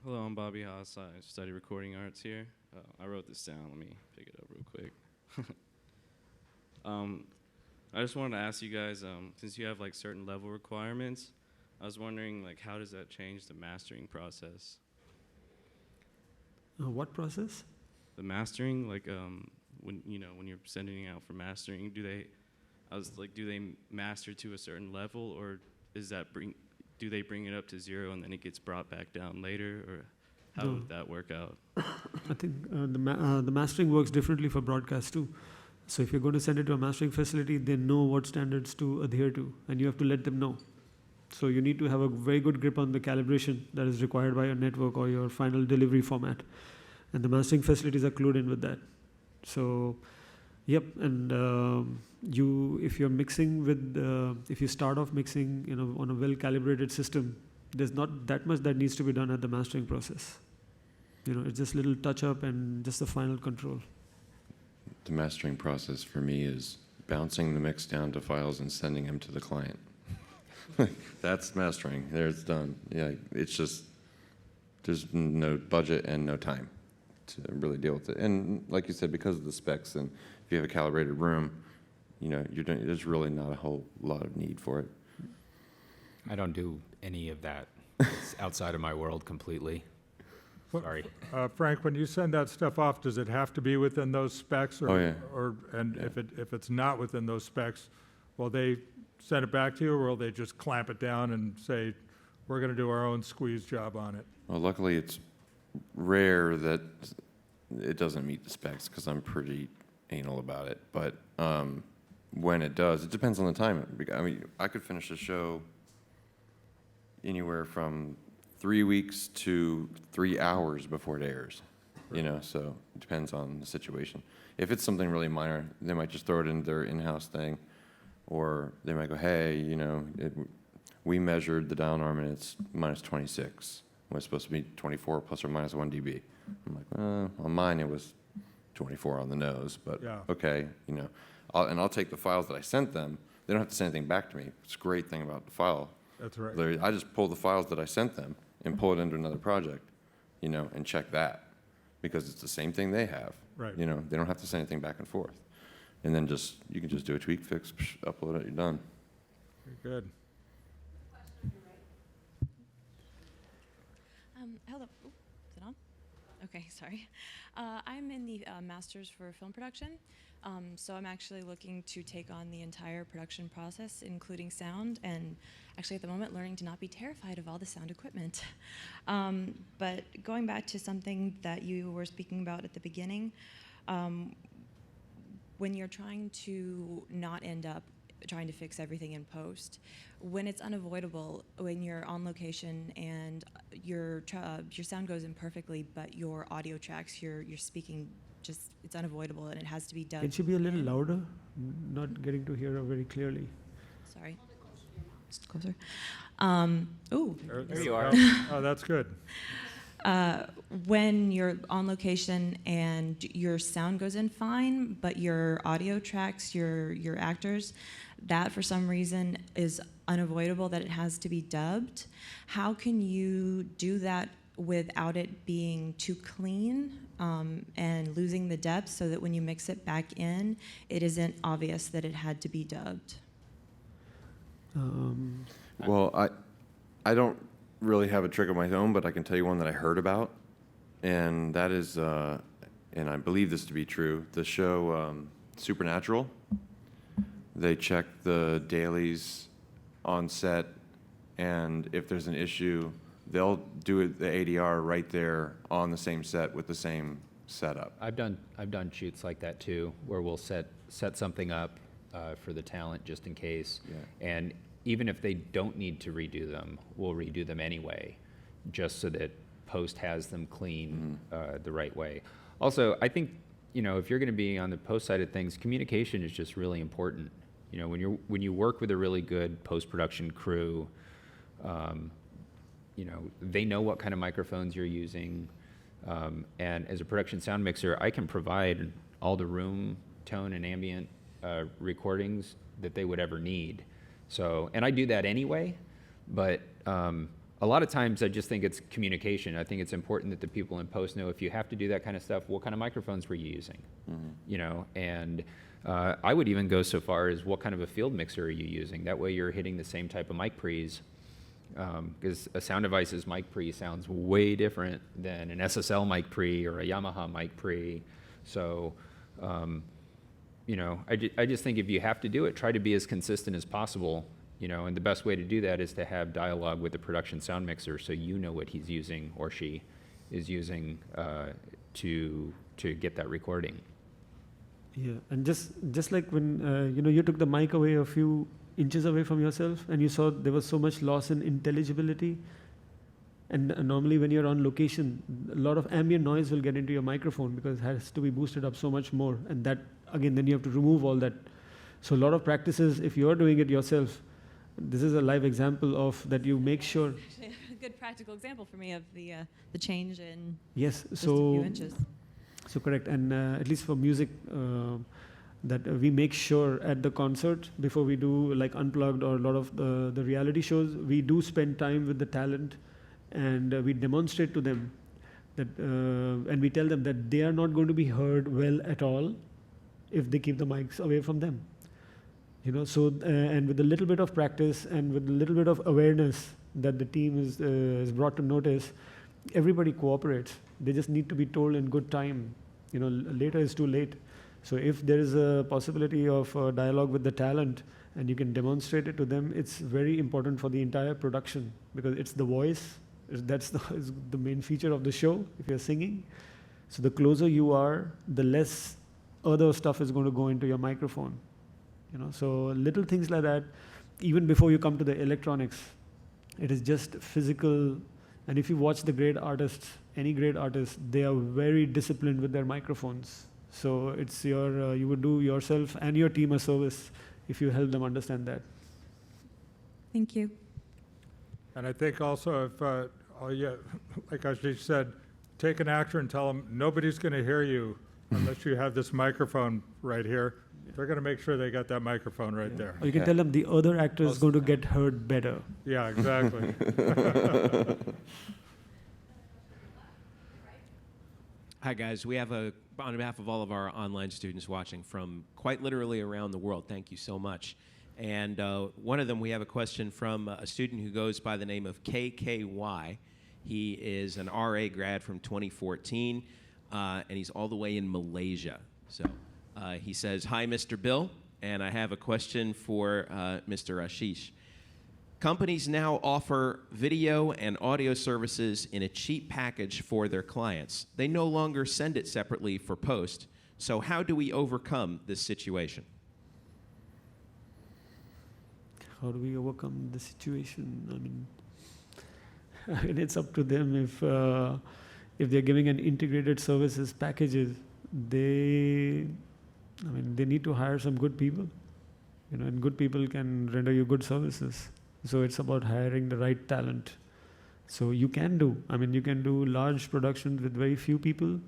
F: Hello, I'm Bobby Haas. I study recording arts here. I wrote this down. Let me pick it up real quick. I just wanted to ask you guys, since you have like certain level requirements, I was wondering like how does that change the mastering process?
D: What process?
F: The mastering, like when you're sending it out for mastering, do they master to a certain level, or do they bring it up to 0 and then it gets brought back down later, or how would that work out?
D: I think the mastering works differently for broadcast too. So if you're going to send it to a mastering facility, they know what standards to adhere to, and you have to let them know. So you need to have a very good grip on the calibration that is required by your network or your final delivery format. And the mastering facilities are clued in with that. So, yep, and if you're mixing with, if you start off mixing, on a well-calibrated system, there's not that much that needs to be done at the mastering process. It's just little touch-up and just the final control.
E: The mastering process for me is bouncing the mix down to files and sending them to the client. That's mastering. There, it's done. Yeah, it's just, there's no budget and no time to really deal with it. And like you said, because of the specs, and if you have a calibrated room, there's really not a whole lot of need for it.
C: I don't do any of that. It's outside of my world completely. Sorry.
B: Frank, when you send that stuff off, does it have to be within those specs? Or,
E: Oh, yeah.
B: If it's not within those specs, will they send it back to you, or will they just clamp it down and say, we're going to do our own squeeze job on it?
E: Well, luckily it's rare that it doesn't meet the specs because I'm pretty anal about it. But when it does, it depends on the time. I mean, I could finish a show anywhere from 3 weeks to 3 hours before it airs, so it depends on the situation. If it's something really minor, they might just throw it in their in-house thing, or they might go, hey, we measured the dial arm and it's minus 26. When it's supposed to be 24 plus or minus 1 dB. I'm like, on mine it was 24 on the nose, but
B: Yeah.
E: okay, I'll take the files that I sent them. They don't have to send anything back to me. It's a great thing about the file.
B: That's right.
E: I just pull the files that I sent them and pull it into another project, and check that, because it's the same thing they have.
B: Right.
E: They don't have to send anything back and forth. And then you can just do a tweak, fix, upload it, you're done.
B: Very good.
G: Hello. Ooh, is it on? Okay, sorry. I'm in the Masters for Film Production, so I'm actually looking to take on the entire production process, including sound, and actually at the moment learning to not be terrified of all the sound equipment. But going back to something that you were speaking about at the beginning, when you're trying to not end up trying to fix everything in post, when it's unavoidable, when you're on location and your sound goes in perfectly, but your audio tracks, you're speaking, just it's unavoidable and it has to be done.
D: Can she be a little louder? Not getting to hear her very clearly.
G: Sorry. Just closer. Ooh.
C: There you are.
B: Oh, that's good.
G: When you're on location and your sound goes in fine, but your audio tracks, your actors, that for some reason is unavoidable, that it has to be dubbed. How can you do that without it being too clean and losing the depth, so that when you mix it back in, it isn't obvious that it had to be dubbed?
E: Well, I don't really have a trick of my own, but I can tell you one that I heard about, and that is, and I believe this to be true, the show Supernatural. They check the dailies on set, and if there's an issue, they'll do the ADR right there on the same set with the same setup.
C: I've done shoots like that too, where we'll set something up for the talent just in case, and even if they don't need to redo them, we'll redo them anyway, just so that post has them clean the right way. Also, I think, if you're going to be on the post side of things, communication is just really important. When you work with a really good post-production crew, they know what kind of microphones you're using, and as a production sound mixer, I can provide all the room tone and ambient recordings that they would ever need. So, and I do that anyway, but a lot of times I just think it's communication. I think it's important that the people in post know, if you have to do that kind of stuff, what kind of microphones were you using? And I would even go so far as, what kind of a field mixer are you using? That way you're hitting the same type of mic pre's, because a Sound Devices mic pre sounds way different than an SSL mic pre or a Yamaha mic pre. So, I just think if you have to do it, try to be as consistent as possible, and the best way to do that is to have dialogue with the production sound mixer, so what he's using or she is using to get that recording.
D: Yeah, and just like when you took the mic away a few inches away from yourself, and you saw there was so much loss in intelligibility. And normally when you're on location, a lot of ambient noise will get into your microphone because it has to be boosted up so much more. And that, again, then you have to remove all that. So a lot of practices, if you're doing it yourself, this is a live example of that you make sure.
G: Actually, a good practical example for me of the change in
D: yes,
G: just a few inches.
D: So correct. And at least for music, that we make sure at the concert, before we do like Unplugged or a lot of the reality shows, we do spend time with the talent, and we demonstrate to them, And we tell them that they are not going to be heard well at all if they keep the mics away from them. And with a little bit of practice and with a little bit of awareness that the team is brought to notice, everybody cooperates. They just need to be told in good time. Later is too late. So if there is a possibility of dialogue with the talent and you can demonstrate it to them, it's very important for the entire production, because it's the voice. That's is the main feature of the show if you're singing. So the closer you are, the less other stuff is going to go into your microphone. So little things like that, even before you come to the electronics, it is just physical. And if you watch the great artists, any great artist, they are very disciplined with their microphones. So it's you would do yourself and your team a service if you help them understand that.
G: Thank you.
B: And I think also if, like Ashish said, take an actor and tell them nobody's going to hear you unless you have this microphone right here. They're going to make sure they got that microphone right there.
D: Or you can tell them the other actor is going to get heard better.
B: Yeah, exactly.
H: Hi, guys. We have on behalf of all of our online students watching from quite literally around the world, thank you so much. And one of them, we have a question from a student who goes by the name of KKY. He is an RA grad from 2014, and he's all the way in Malaysia. So he says, "Hi, Mr. Bill, and I have a question for Mr. Ashish. Companies now offer video and audio services in a cheap package for their clients. They no longer send it separately for post. So how do we overcome this situation?"
D: How do we overcome the situation? I mean, it's up to them. If they're giving an integrated services packages, they need to hire some good people, and good people can render you good services. So it's about hiring the right talent. So you can do large productions with very few people.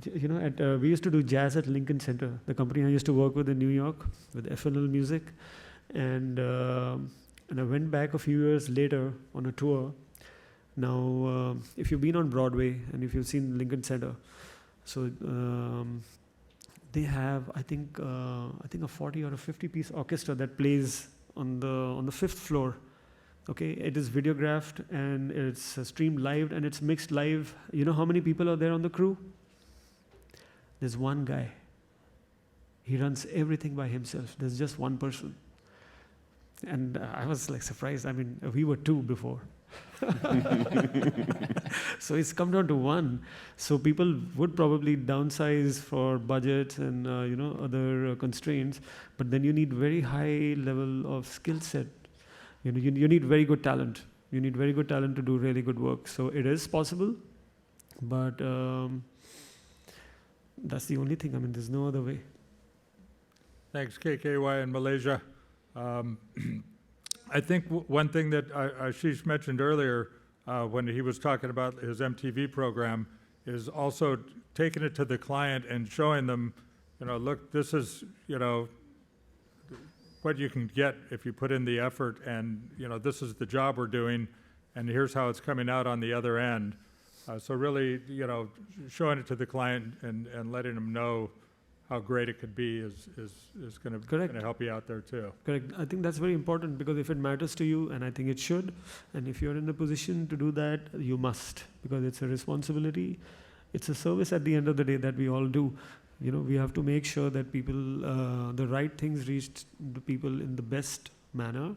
D: We used to do jazz at Lincoln Center, the company I used to work with in New York, with FNL Music. And I went back a few years later on a tour. Now, if you've been on Broadway and if you've seen Lincoln Center, so they have, I think a 40 or a 50-piece orchestra that plays on the 5th floor. Okay, it is videographed and it's streamed live and it's mixed live. You know how many people are there on the crew? There's one guy. He runs everything by himself. There's just one person. And I was surprised. We were two before. So it's come down to one. So people would probably downsize for budgets and other constraints, but then you need very high level of skill set. You need very good talent. You need very good talent to do really good work. So it is possible, but that's the only thing. There's no other way.
B: Thanks, KKY in Malaysia. I think one thing that Ashish mentioned earlier when he was talking about his MTV program is also taking it to the client and showing them, look, this is, what you can get if you put in the effort, and, this is the job we're doing, and here's how it's coming out on the other end. So really, showing it to the client and letting them know how great it could be is going to help you out there too.
D: Correct. I think that's very important, because if it matters to you, and I think it should, and if you're in the position to do that, you must, because it's a responsibility. It's a service at the end of the day that we all do. We have to make sure that people, the right things reach the people in the best manner.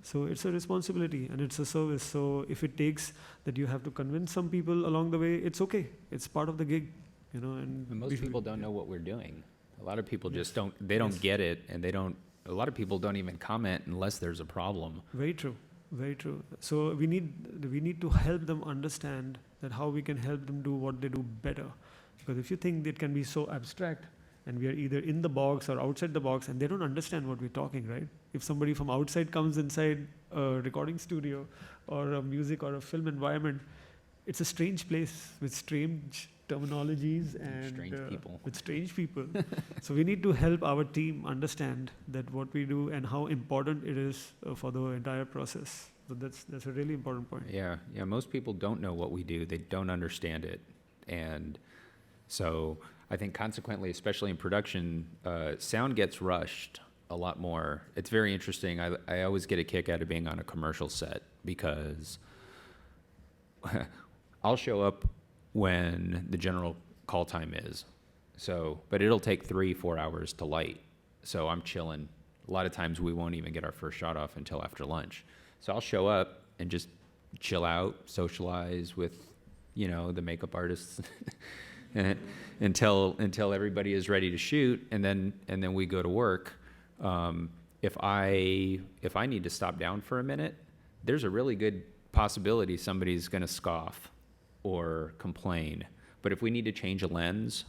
D: So it's a responsibility and it's a service. So if it takes that you have to convince some people along the way, it's okay. It's part of the gig. And
C: most people don't know what we're doing. A lot of people just don't get it, and a lot of people don't even comment unless there's a problem.
D: Very true, very true. So we need to help them understand that how we can help them do what they do better. Because if you think it can be so abstract, and we are either in the box or outside the box, and they don't understand what we're talking, right? If somebody from outside comes inside a recording studio or a music or a film environment, it's a strange place with strange terminologies and with strange people. So we need to help our team understand that what we do and how important it is for the entire process. So that's a really important point.
C: Yeah, most people don't know what we do. They don't understand it. And so I think consequently, especially in production, sound gets rushed a lot more. It's very interesting. I always get a kick out of being on a commercial set because I'll show up when the general call time is. So, but it'll take 3-4 hours to light. So I'm chilling. A lot of times we won't even get our first shot off until after lunch. So I'll show up and just chill out, socialize with, the makeup artists until everybody is ready to shoot, and then we go to work. If I need to stop down for a minute, there's a really good possibility somebody's going to scoff or complain. But if we need to change a lens,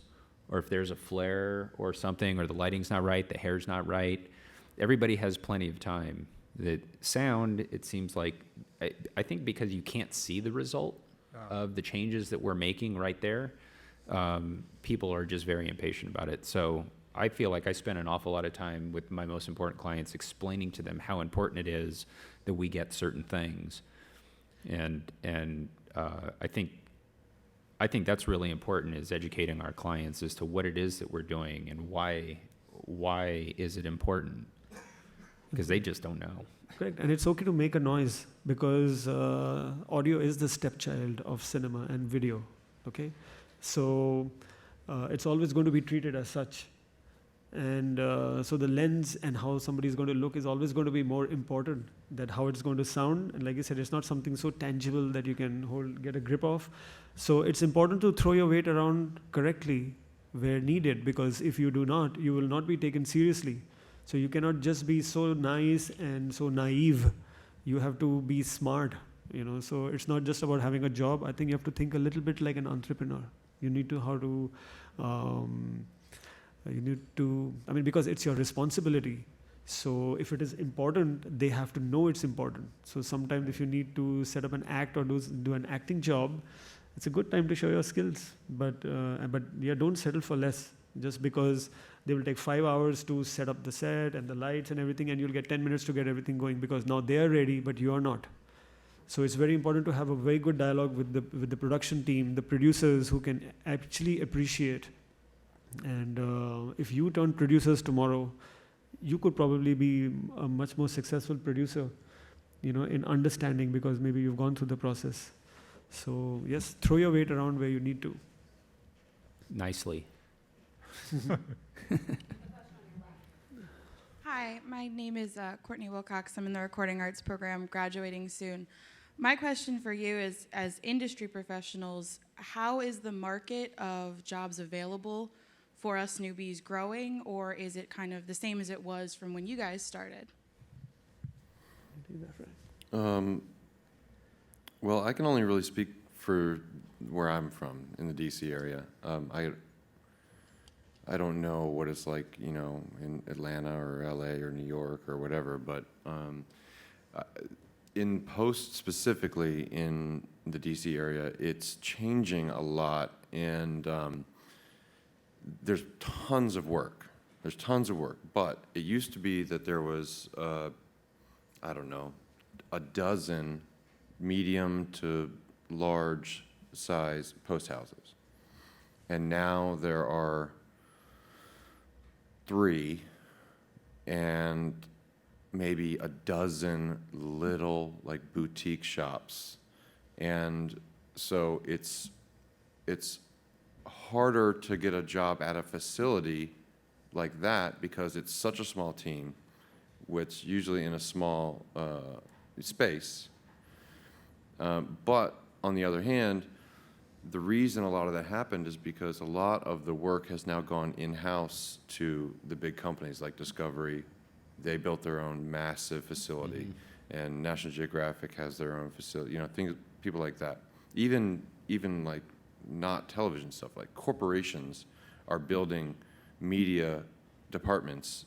C: or if there's a flare or something, or the lighting's not right, the hair's not right, everybody has plenty of time. The sound, it seems like, I think because you can't see the result of the changes that we're making right there, people are just very impatient about it. So I feel like I spend an awful lot of time with my most important clients explaining to them how important it is that we get certain things. And I think that's really important, is educating our clients as to what it is that we're doing and why is it important, because they just don't know.
D: Correct, and it's okay to make a noise because audio is the stepchild of cinema and video, okay? So it's always going to be treated as such. And so the lens and how somebody is going to look is always going to be more important than how it's going to sound. And like I said, it's not something so tangible that you can get a grip of. So it's important to throw your weight around correctly where needed, because if you do not, you will not be taken seriously. So you cannot just be so nice and so naive. You have to be smart, So it's not just about having a job. I think you have to think a little bit like an entrepreneur. You need to because it's your responsibility. So if it is important, they have to know it's important. So sometimes if you need to set up an act or do an acting job, it's a good time to show your skills. But don't settle for less, just because they will take 5 hours to set up the set and the lights and everything, and you'll get 10 minutes to get everything going because now they are ready, but you are not. So it's very important to have a very good dialogue with the production team, the producers who can actually appreciate. And if you turn producers tomorrow, you could probably be a much more successful producer, in understanding, because maybe you've gone through the process. So yes, throw your weight around where you need to.
C: Nicely.
I: Hi, my name is Courtney Wilcox. I'm in the Recording Arts program, graduating soon. My question for you is, as industry professionals, how is the market of jobs available for us newbies growing, or is it kind of the same as it was from when you guys started?
E: Well, I can only really speak for where I'm from, in the DC area. I don't know what it's like, in Atlanta or LA or New York or whatever, but in post specifically in the DC area, it's changing a lot, and there's tons of work. But it used to be that there was, a dozen medium to large size post houses. And now there are 3 and maybe a dozen little boutique shops. And so it's harder to get a job at a facility like that because it's such a small team, which usually in a small space. But on the other hand, the reason a lot of that happened is because a lot of the work has now gone in-house to the big companies like Discovery. They built their own massive facility, and National Geographic has their own facility. People like that. Even like not television stuff, like corporations are building media departments,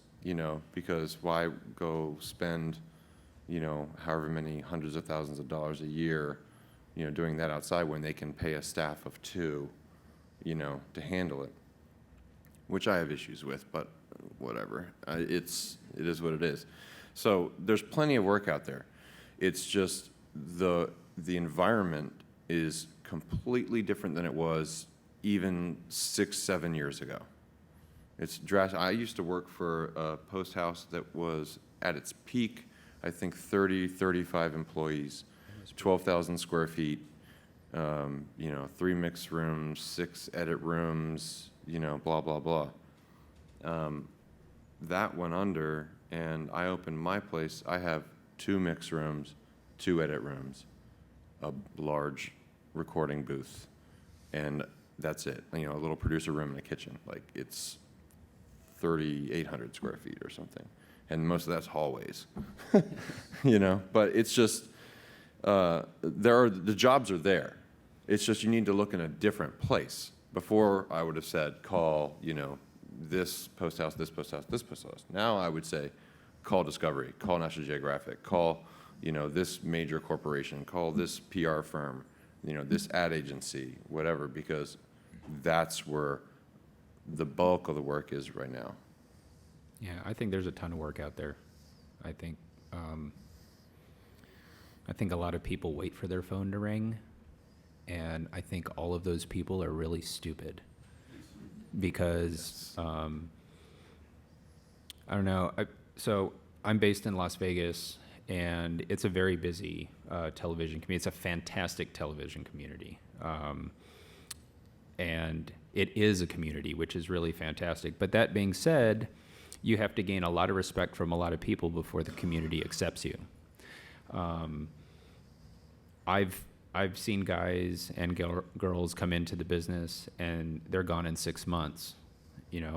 E: because why go spend, however many hundreds of thousands of dollars a year, doing that outside when they can pay a staff of 2, to handle it, which I have issues with, but whatever. It is what it is. So there's plenty of work out there. It's just the environment is completely different than it was even 6-7 years ago. It's drastic. I used to work for a post house that was at its peak, I think 35 employees, 12,000 square feet, 3 mix rooms, 6 edit rooms, blah, blah, blah. That went under, and I opened my place. I have 2 mix rooms, 2 edit rooms, a large recording booth, and that's it. A little producer room and a kitchen. Like, it's 3,800 square feet or something, and most of that's hallways. But it's just the jobs are there. It's just you need to look in a different place. Before, I would have said call this post house, this post house, this post house. Now I would say call Discovery, call National Geographic, call this major corporation, call this PR firm, this ad agency, whatever, because that's where the bulk of the work is right now.
C: Yeah, I think there's a ton of work out there. I think a lot of people wait for their phone to ring, and I think all of those people are really stupid because I don't know. So I'm based in Las Vegas, and it's a very busy television community. It's a fantastic television community. And it is a community, which is really fantastic. But that being said, you have to gain a lot of respect from a lot of people before the community accepts you. I've seen guys and girls come into the business and they're gone in 6 months,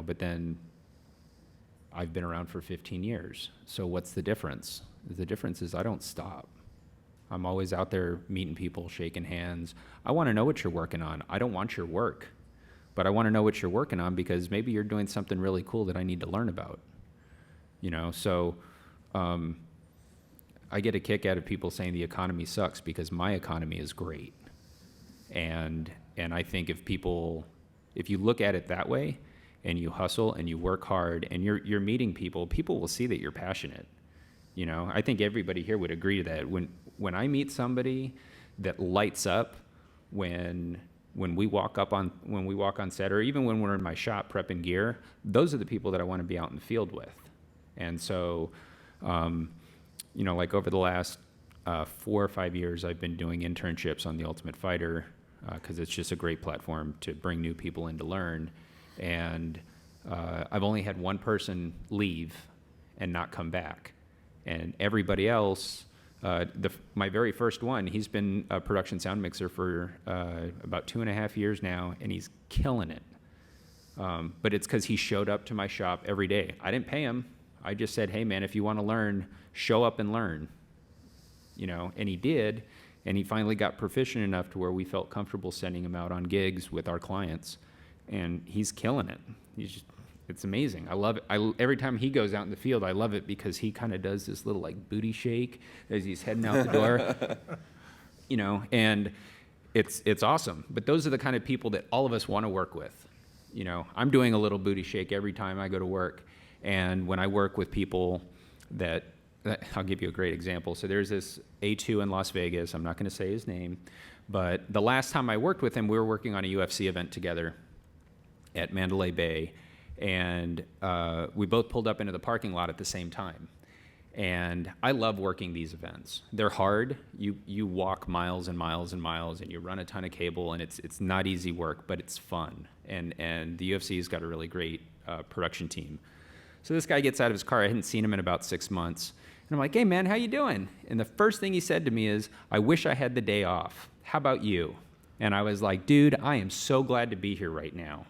C: but then I've been around for 15 years. So what's the difference? The difference is I don't stop. I'm always out there meeting people, shaking hands. I want to know what you're working on. I don't want your work, but I want to know what you're working on because maybe you're doing something really cool that I need to learn about. So I get a kick out of people saying the economy sucks because my economy is great. And I think if you look at it that way and you hustle and you work hard and you're meeting people will see that you're passionate. I think everybody here would agree to that. When I meet somebody that lights up when we walk on set, or even when we're in my shop prepping gear, those are the people that I want to be out in the field with. And so, like over the last 4 or 5 years, I've been doing internships on The Ultimate Fighter because it's just a great platform to bring new people in to learn. And I've only had one person leave and not come back. And everybody else, my very first one, he's been a production sound mixer for about 2.5 years now, and he's killing it. But it's because he showed up to my shop every day. I didn't pay him. I just said, hey, man, if you want to learn, show up and learn. And he did, and he finally got proficient enough to where we felt comfortable sending him out on gigs with our clients, and he's killing it. It's amazing. I love it. Every time he goes out in the field, I love it because he kind of does this little booty shake as he's heading out the door, and it's awesome. But those are the kind of people that all of us want to work with. I'm doing a little booty shake every time I go to work, and when I work with people that I'll give you a great example. So there's this A2 in Las Vegas. I'm not going to say his name, but the last time I worked with him, we were working on a UFC event together at Mandalay Bay. And we both pulled up into the parking lot at the same time. And I love working these events. They're hard. You walk miles and miles and miles, and you run a ton of cable, and it's not easy work, but it's fun. And the UFC's got a really great production team. So this guy gets out of his car. I hadn't seen him in about 6 months. And I'm like, hey, man, how you doing? And the first thing he said to me is, I wish I had the day off. How about you? And I was like, dude, I am so glad to be here right now.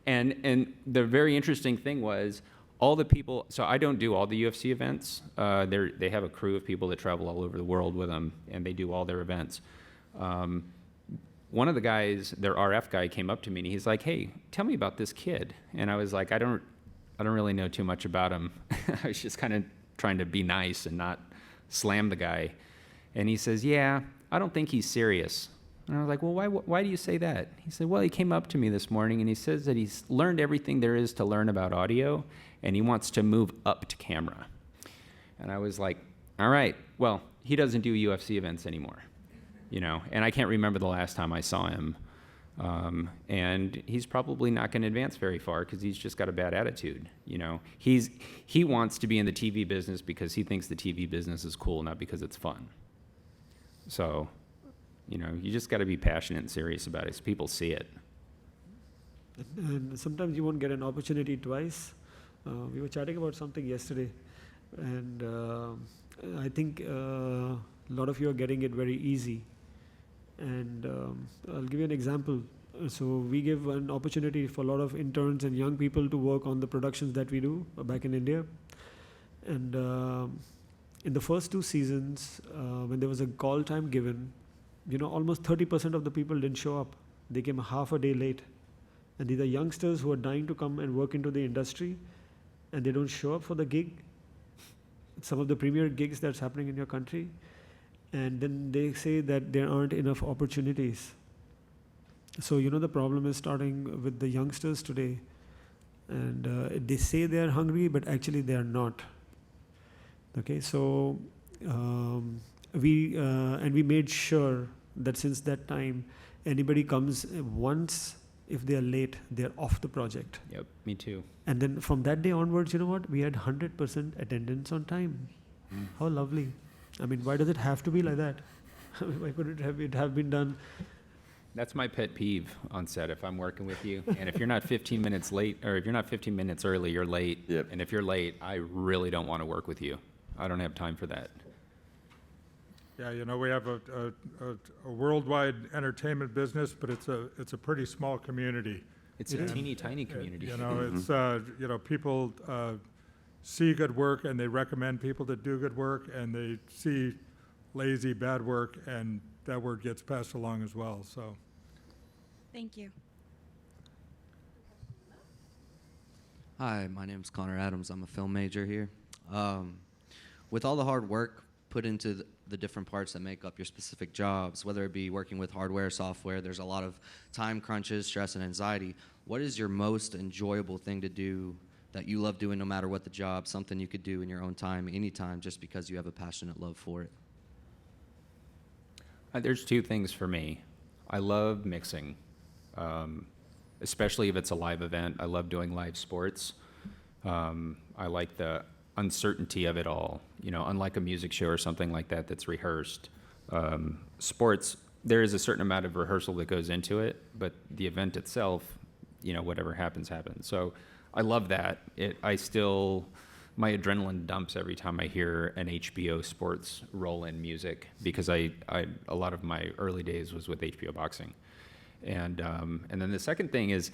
C: And the very interesting thing was all the people, so I don't do all the UFC events. They have a crew of people that travel all over the world with them, and they do all their events. One of the guys, their RF guy, came up to me, and he's like, hey, tell me about this kid. And I was like, I don't really know too much about him. I was just kind of trying to be nice and not slam the guy. And he says, yeah, I don't think he's serious. And I was like, well, why do you say that? He said, well, he came up to me this morning, and he says that he's learned everything there is to learn about audio, and he wants to move up to camera. And I was like, All right. Well, he doesn't do UFC events anymore, and I can't remember the last time I saw him. And he's probably not going to advance very far because he's just got a bad attitude. He wants to be in the TV business because he thinks the TV business is cool, not because it's fun. So, you just got to be passionate and serious about it so people see it.
D: And sometimes you won't get an opportunity twice. We were chatting about something yesterday, and I think a lot of you are getting it very easy. And I'll give you an example. So we give an opportunity for a lot of interns and young people to work on the productions that we do back in India. And in the first 2 seasons, when there was a call time given, almost 30% of the people didn't show up. They came half a day late. And these are youngsters who are dying to come and work into the industry, and they don't show up for the gig. Some of the premier gigs that's happening in your country. And then they say that there aren't enough opportunities. So, the problem is starting with the youngsters today. And they say they're hungry, but actually they are not. Okay, so we made sure that since that time, anybody comes once, if they are late, they're off the project.
C: Yep, me too.
D: And then from that day onwards, we had 100% attendance on time. How lovely. I mean, why does it have to be like that? Why couldn't it have been done?
C: That's my pet peeve on set if I'm working with you. And if you're not 15 minutes late, or if you're not 15 minutes early, you're late.
E: Yep.
C: And if you're late, I really don't want to work with you. I don't have time for that.
B: Yeah, we have a worldwide entertainment business, but it's a pretty small community.
C: It's a teeny tiny community.
B: It's people see good work and they recommend people to do good work, and they see lazy, bad work, and that word gets passed along as well. So,
I: Thank you.
J: Hi, my name is Connor Adams. I'm a film major here. With all the hard work put into the different parts that make up your specific jobs, whether it be working with hardware, software, there's a lot of time crunches, stress, and anxiety. What is your most enjoyable thing to do that you love doing no matter what the job, something you could do in your own time, anytime, just because you have a passionate love for it?
C: There's 2 things for me. I love mixing, especially if it's a live event. I love doing live sports. I like the uncertainty of it all. Unlike a music show or something like that that's rehearsed. Sports, there is a certain amount of rehearsal that goes into it, but the event itself, whatever happens, happens. So I love that. My adrenaline dumps every time I hear an HBO sports roll-in music, because a lot of my early days was with HBO boxing. And then the second thing is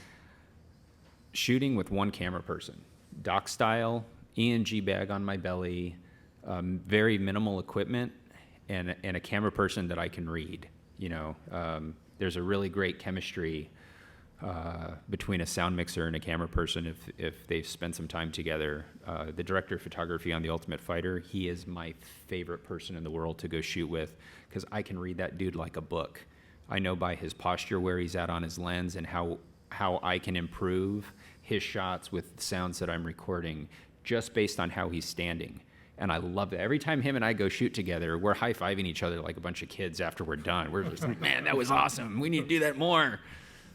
C: shooting with one camera person, doc style, ENG bag on my belly, very minimal equipment, and a camera person that I can read. There's a really great chemistry between a sound mixer and a camera person if they've spent some time together. The director of photography on The Ultimate Fighter, he is my favorite person in the world to go shoot with, because I can read that dude like a book. I know by his posture where he's at on his lens and how I can improve his shots with sounds that I'm recording just based on how he's standing. And I love that. Every time him and I go shoot together, we're high-fiving each other like a bunch of kids after we're done. We're just like, man, that was awesome. We need to do that more.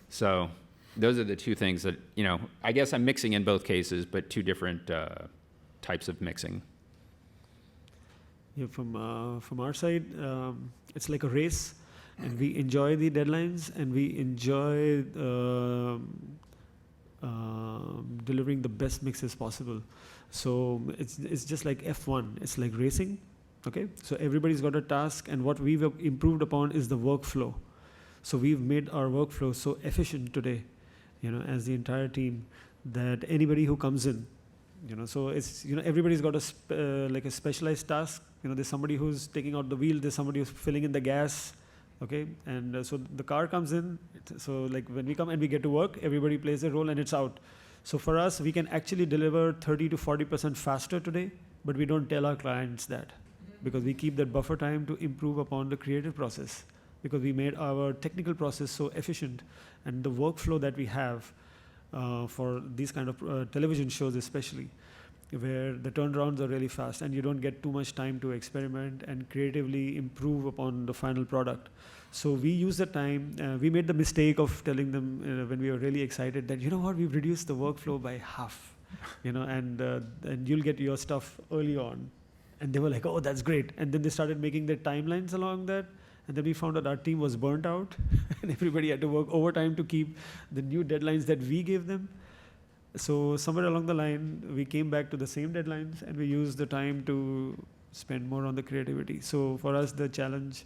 C: So those are the 2 things that, I guess I'm mixing in both cases, but 2 different types of mixing.
D: Yeah, from our side, it's like a race, and we enjoy the deadlines, and we enjoy delivering the best mixes possible. So it's just like F1. It's like racing, okay? So everybody's got a task, and what we've improved upon is the workflow. So we've made our workflow so efficient today, as the entire team, that anybody who comes in, so it's, everybody's got a specialized task. There's somebody who's taking out the wheel, there's somebody who's filling in the gas, okay? And so the car comes in, so like when we come and we get to work, everybody plays their role and it's out. So for us, we can actually deliver 30 to 40% faster today, but we don't tell our clients that, because we keep that buffer time to improve upon the creative process, because we made our technical process so efficient, and the workflow that we have for these kind of television shows especially where the turnarounds are really fast and you don't get too much time to experiment and creatively improve upon the final product. So we use the time. We made the mistake of telling them when we were really excited that, you know what, we've reduced the workflow by half, and you'll get your stuff early on. And they were like, oh, that's great. And then they started making their timelines along that. And then we found out our team was burnt out and everybody had to work overtime to keep the new deadlines that we gave them. So somewhere along the line, we came back to the same deadlines and we used the time to spend more on the creativity. So for us, the challenge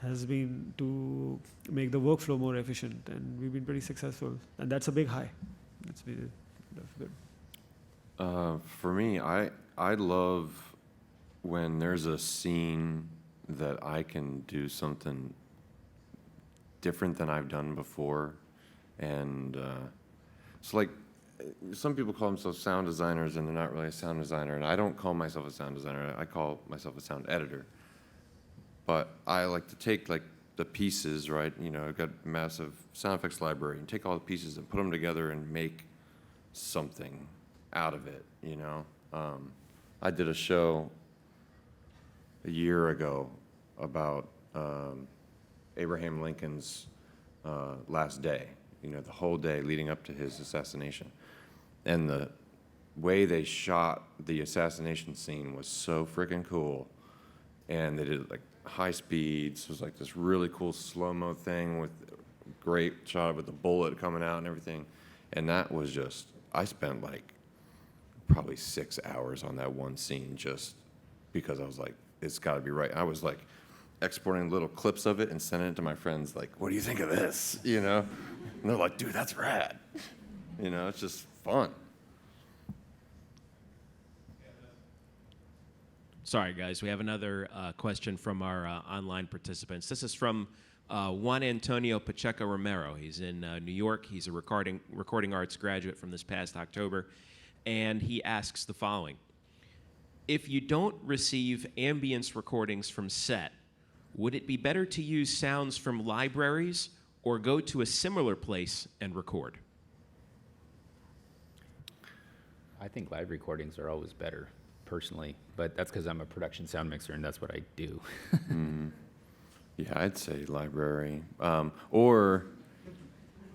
D: has been to make the workflow more efficient, and we've been pretty successful. And that's a big high. That's good.
E: For me, I love when there's a scene that I can do something different than I've done before. And it's like, some people call themselves sound designers and they're not really a sound designer. And I don't call myself a sound designer. I call myself a sound editor. But I like to take like the pieces, right? I've got a massive sound effects library, and take all the pieces and put them together and make something out of it, I did a show a year ago about Abraham Lincoln's last day, the whole day leading up to his assassination. And the way they shot the assassination scene was so freaking cool. And they did like high speeds. It was like this really cool slow-mo thing with a great shot with the bullet coming out and everything. And that was just, I spent like probably 6 hours on that one scene just because I was like, it's got to be right. I was like exporting little clips of it and sending it to my friends like, what do you think of this? And they're like, dude, that's rad. It's just fun.
H: Sorry, guys. We have another question from our online participants. This is from Juan Antonio Pacheco Romero. He's in New York. He's a recording arts graduate from this past October. And he asks the following. If you don't receive ambience recordings from set, would it be better to use sounds from libraries or go to a similar place and record?
C: I think live recordings are always better, personally, but that's because I'm a production sound mixer and that's what I do.
E: Yeah, I'd say library, or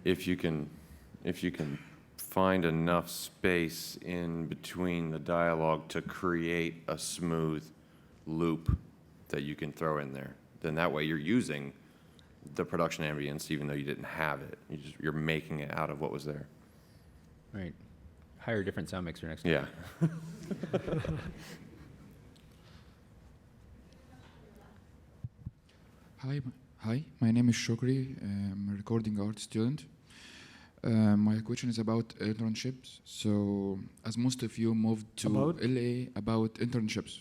E: if you can find enough space in between the dialogue to create a smooth loop that you can throw in there, then that way you're using the production ambience even though you didn't have it. You're making it out of what was there.
C: Right. Hire a different sound mixer next time.
E: Yeah.
K: Hi, my name is Shukri. I'm a recording art student. My question is about internships. So, as most of you moved to LA, about internships.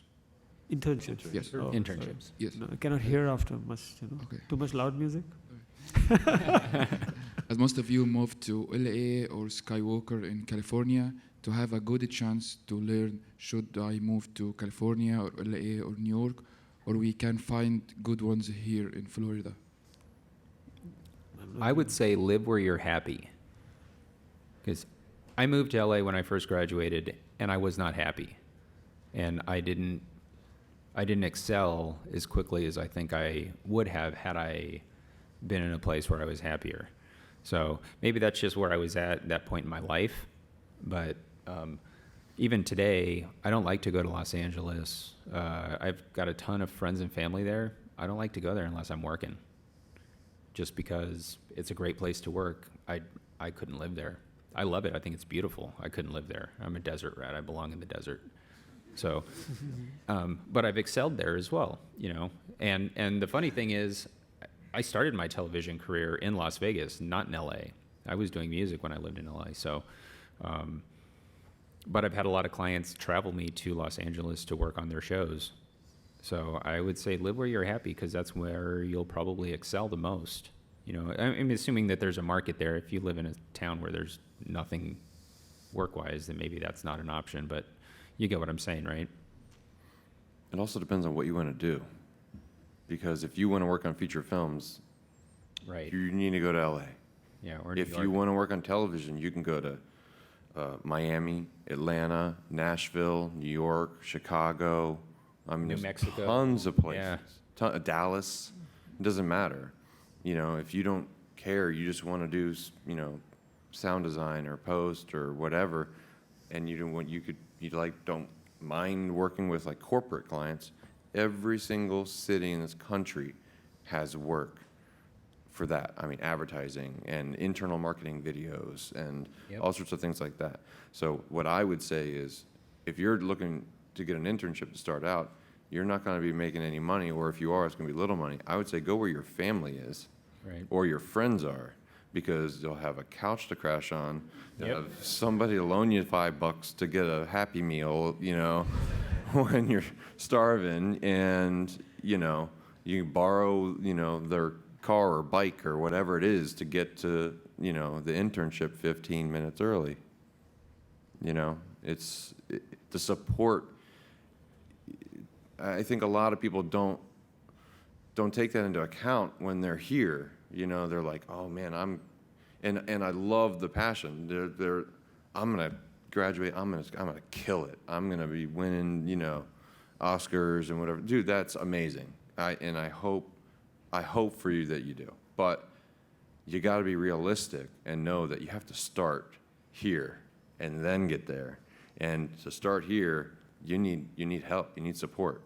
D: Internships?
K: Yes.
D: Oh,
K: internships. Yes.
D: No, I cannot hear after much,
K: Okay.
D: Too much loud music?
K: As most of you moved to LA or Skywalker in California, to have a good chance to learn, should I move to California or LA or New York, or we can find good ones here in Florida?
C: I would say live where you're happy. Because I moved to LA when I first graduated, and I was not happy. And I didn't excel as quickly as I think I would have had I been in a place where I was happier. So maybe that's just where I was at that point in my life. But even today, I don't like to go to Los Angeles. I've got a ton of friends and family there. I don't like to go there unless I'm working. Just because it's a great place to work. I couldn't live there. I love it. I think it's beautiful. I couldn't live there. I'm a desert rat. I belong in the desert. So, but I've excelled there as well, And the funny thing is, I started my television career in Las Vegas, not in LA. I was doing music when I lived in LA. So, but I've had a lot of clients travel me to Los Angeles to work on their shows. So I would say live where you're happy, because that's where you'll probably excel the most. I'm assuming that there's a market there. If you live in a town where there's nothing work-wise, then maybe that's not an option. But you get what I'm saying, right?
E: It also depends on what you want to do. Because if you want to work on feature films,
C: right,
E: you need to go to LA.
C: Yeah, or New
E: if
C: York.
E: you want to work on television, you can go to Miami, Atlanta, Nashville, New York, Chicago. I mean,
C: New
E: there's
C: Mexico.
E: tons of places.
C: Yeah.
E: Dallas. It doesn't matter. You know, if you don't care, you just want to do, you know, sound design or post or whatever, and you don't want, you don't mind working with like corporate clients. Every single city in this country has work for that. I mean, advertising and internal marketing videos and all sorts of things like that. So what I would say is, if you're looking to get an internship to start out, you're not going to be making any money, or if you are, it's going to be little money. I would say go where your family is, or your friends are, because they'll have a couch to crash on. They'll have somebody to loan you $5 to get a Happy Meal, you know, when you're starving, and you know, you can borrow, you know, their car or bike or whatever it is to get to, you know, the internship 15 minutes early. You know, the support. I think a lot of people don't take that into account when they're here. You know, they're like, oh man, and I love the passion. I'm gonna graduate. I'm gonna kill it. I'm gonna be winning, you know, Oscars and whatever. Dude, that's amazing. I hope for you that you do. But you got to be realistic and know that you have to start here and then get there. And to start here, you need help. You need support.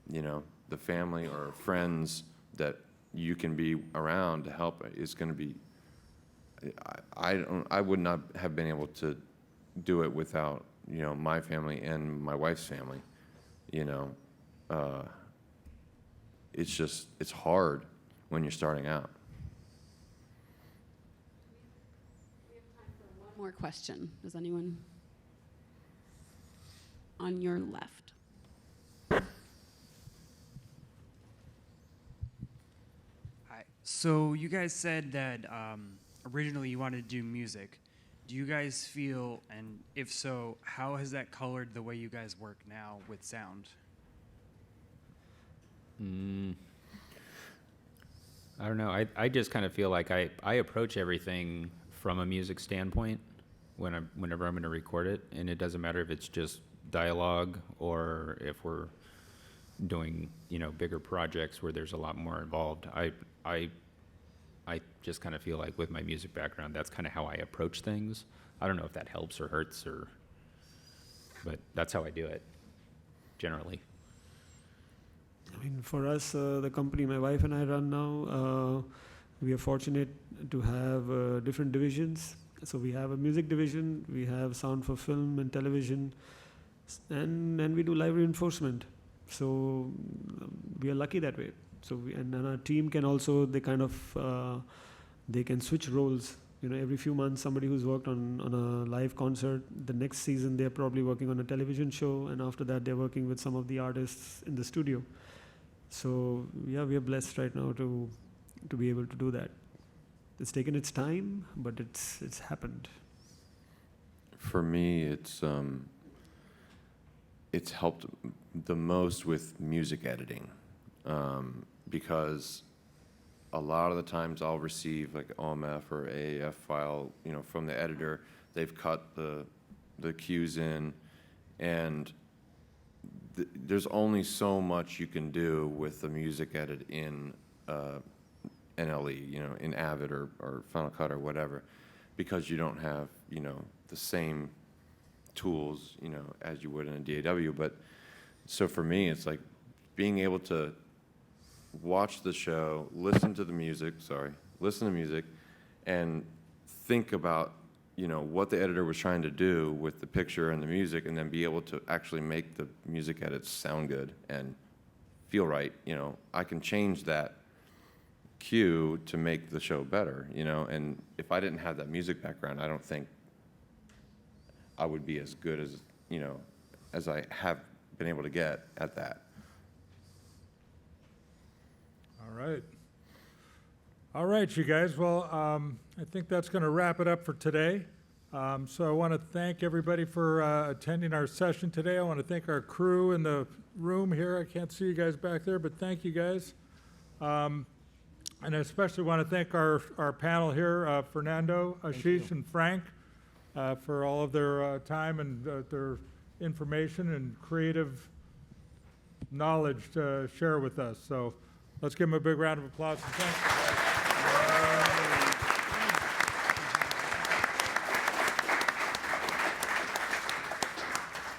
E: You know, the family or friends that you can be around to help is going to be. I would not have been able to do it without, you know, my family and my wife's family. You know, it's hard when you're starting out.
A: We have time for one more question. Does anyone on your left?
L: Hi. So you guys said that originally you wanted to do music. Do you guys feel, and if so, how has that colored the way you guys work now with sound?
C: I don't know. I just kind of feel like I approach everything from a music standpoint whenever I'm going to record it, and it doesn't matter if it's just dialogue or if we're doing, you know, bigger projects where there's a lot more involved. I just kind of feel like with my music background, that's kind of how I approach things. I don't know if that helps or hurts, but that's how I do it generally.
D: I mean, for us, the company my wife and I run now, we are fortunate to have different divisions. So we have a music division, we have sound for film and television, and we do live reinforcement. So we are lucky that way. So and our team can also, they can switch roles. You know, every few months, somebody who's worked on a live concert, the next season they're probably working on a television show, and after that they're working with some of the artists in the studio. So yeah, we are blessed right now to be able to do that. It's taken its time, but it's happened.
E: For me, it's helped the most with music editing, because a lot of the times I'll receive like OMF or AAF file, you know, from the editor. They've cut the cues in, and there's only so much you can do with the music edit in NLE, you know, in Avid or Final Cut or whatever, because you don't have, you know, the same tools, you know, as you would in a DAW. But so for me, it's like being able to watch the show, listen to music, and think about, you know, what the editor was trying to do with the picture and the music, and then be able to actually make the music edits sound good and feel right. You know, I can change that cue to make the show better, you know, and if I didn't have that music background, I don't think I would be as good as, you know, as I have been able to get at that.
B: All right, you guys. Well, I think that's going to wrap it up for today. So I want to thank everybody for attending our session today. I want to thank our crew in the room here. I can't see you guys back there, but thank you guys. And I especially want to thank our panel here, Fernando, Ashish, and Frank. for all of their time and their information and creative knowledge to share with us. So let's give them a big round of applause. And thanks.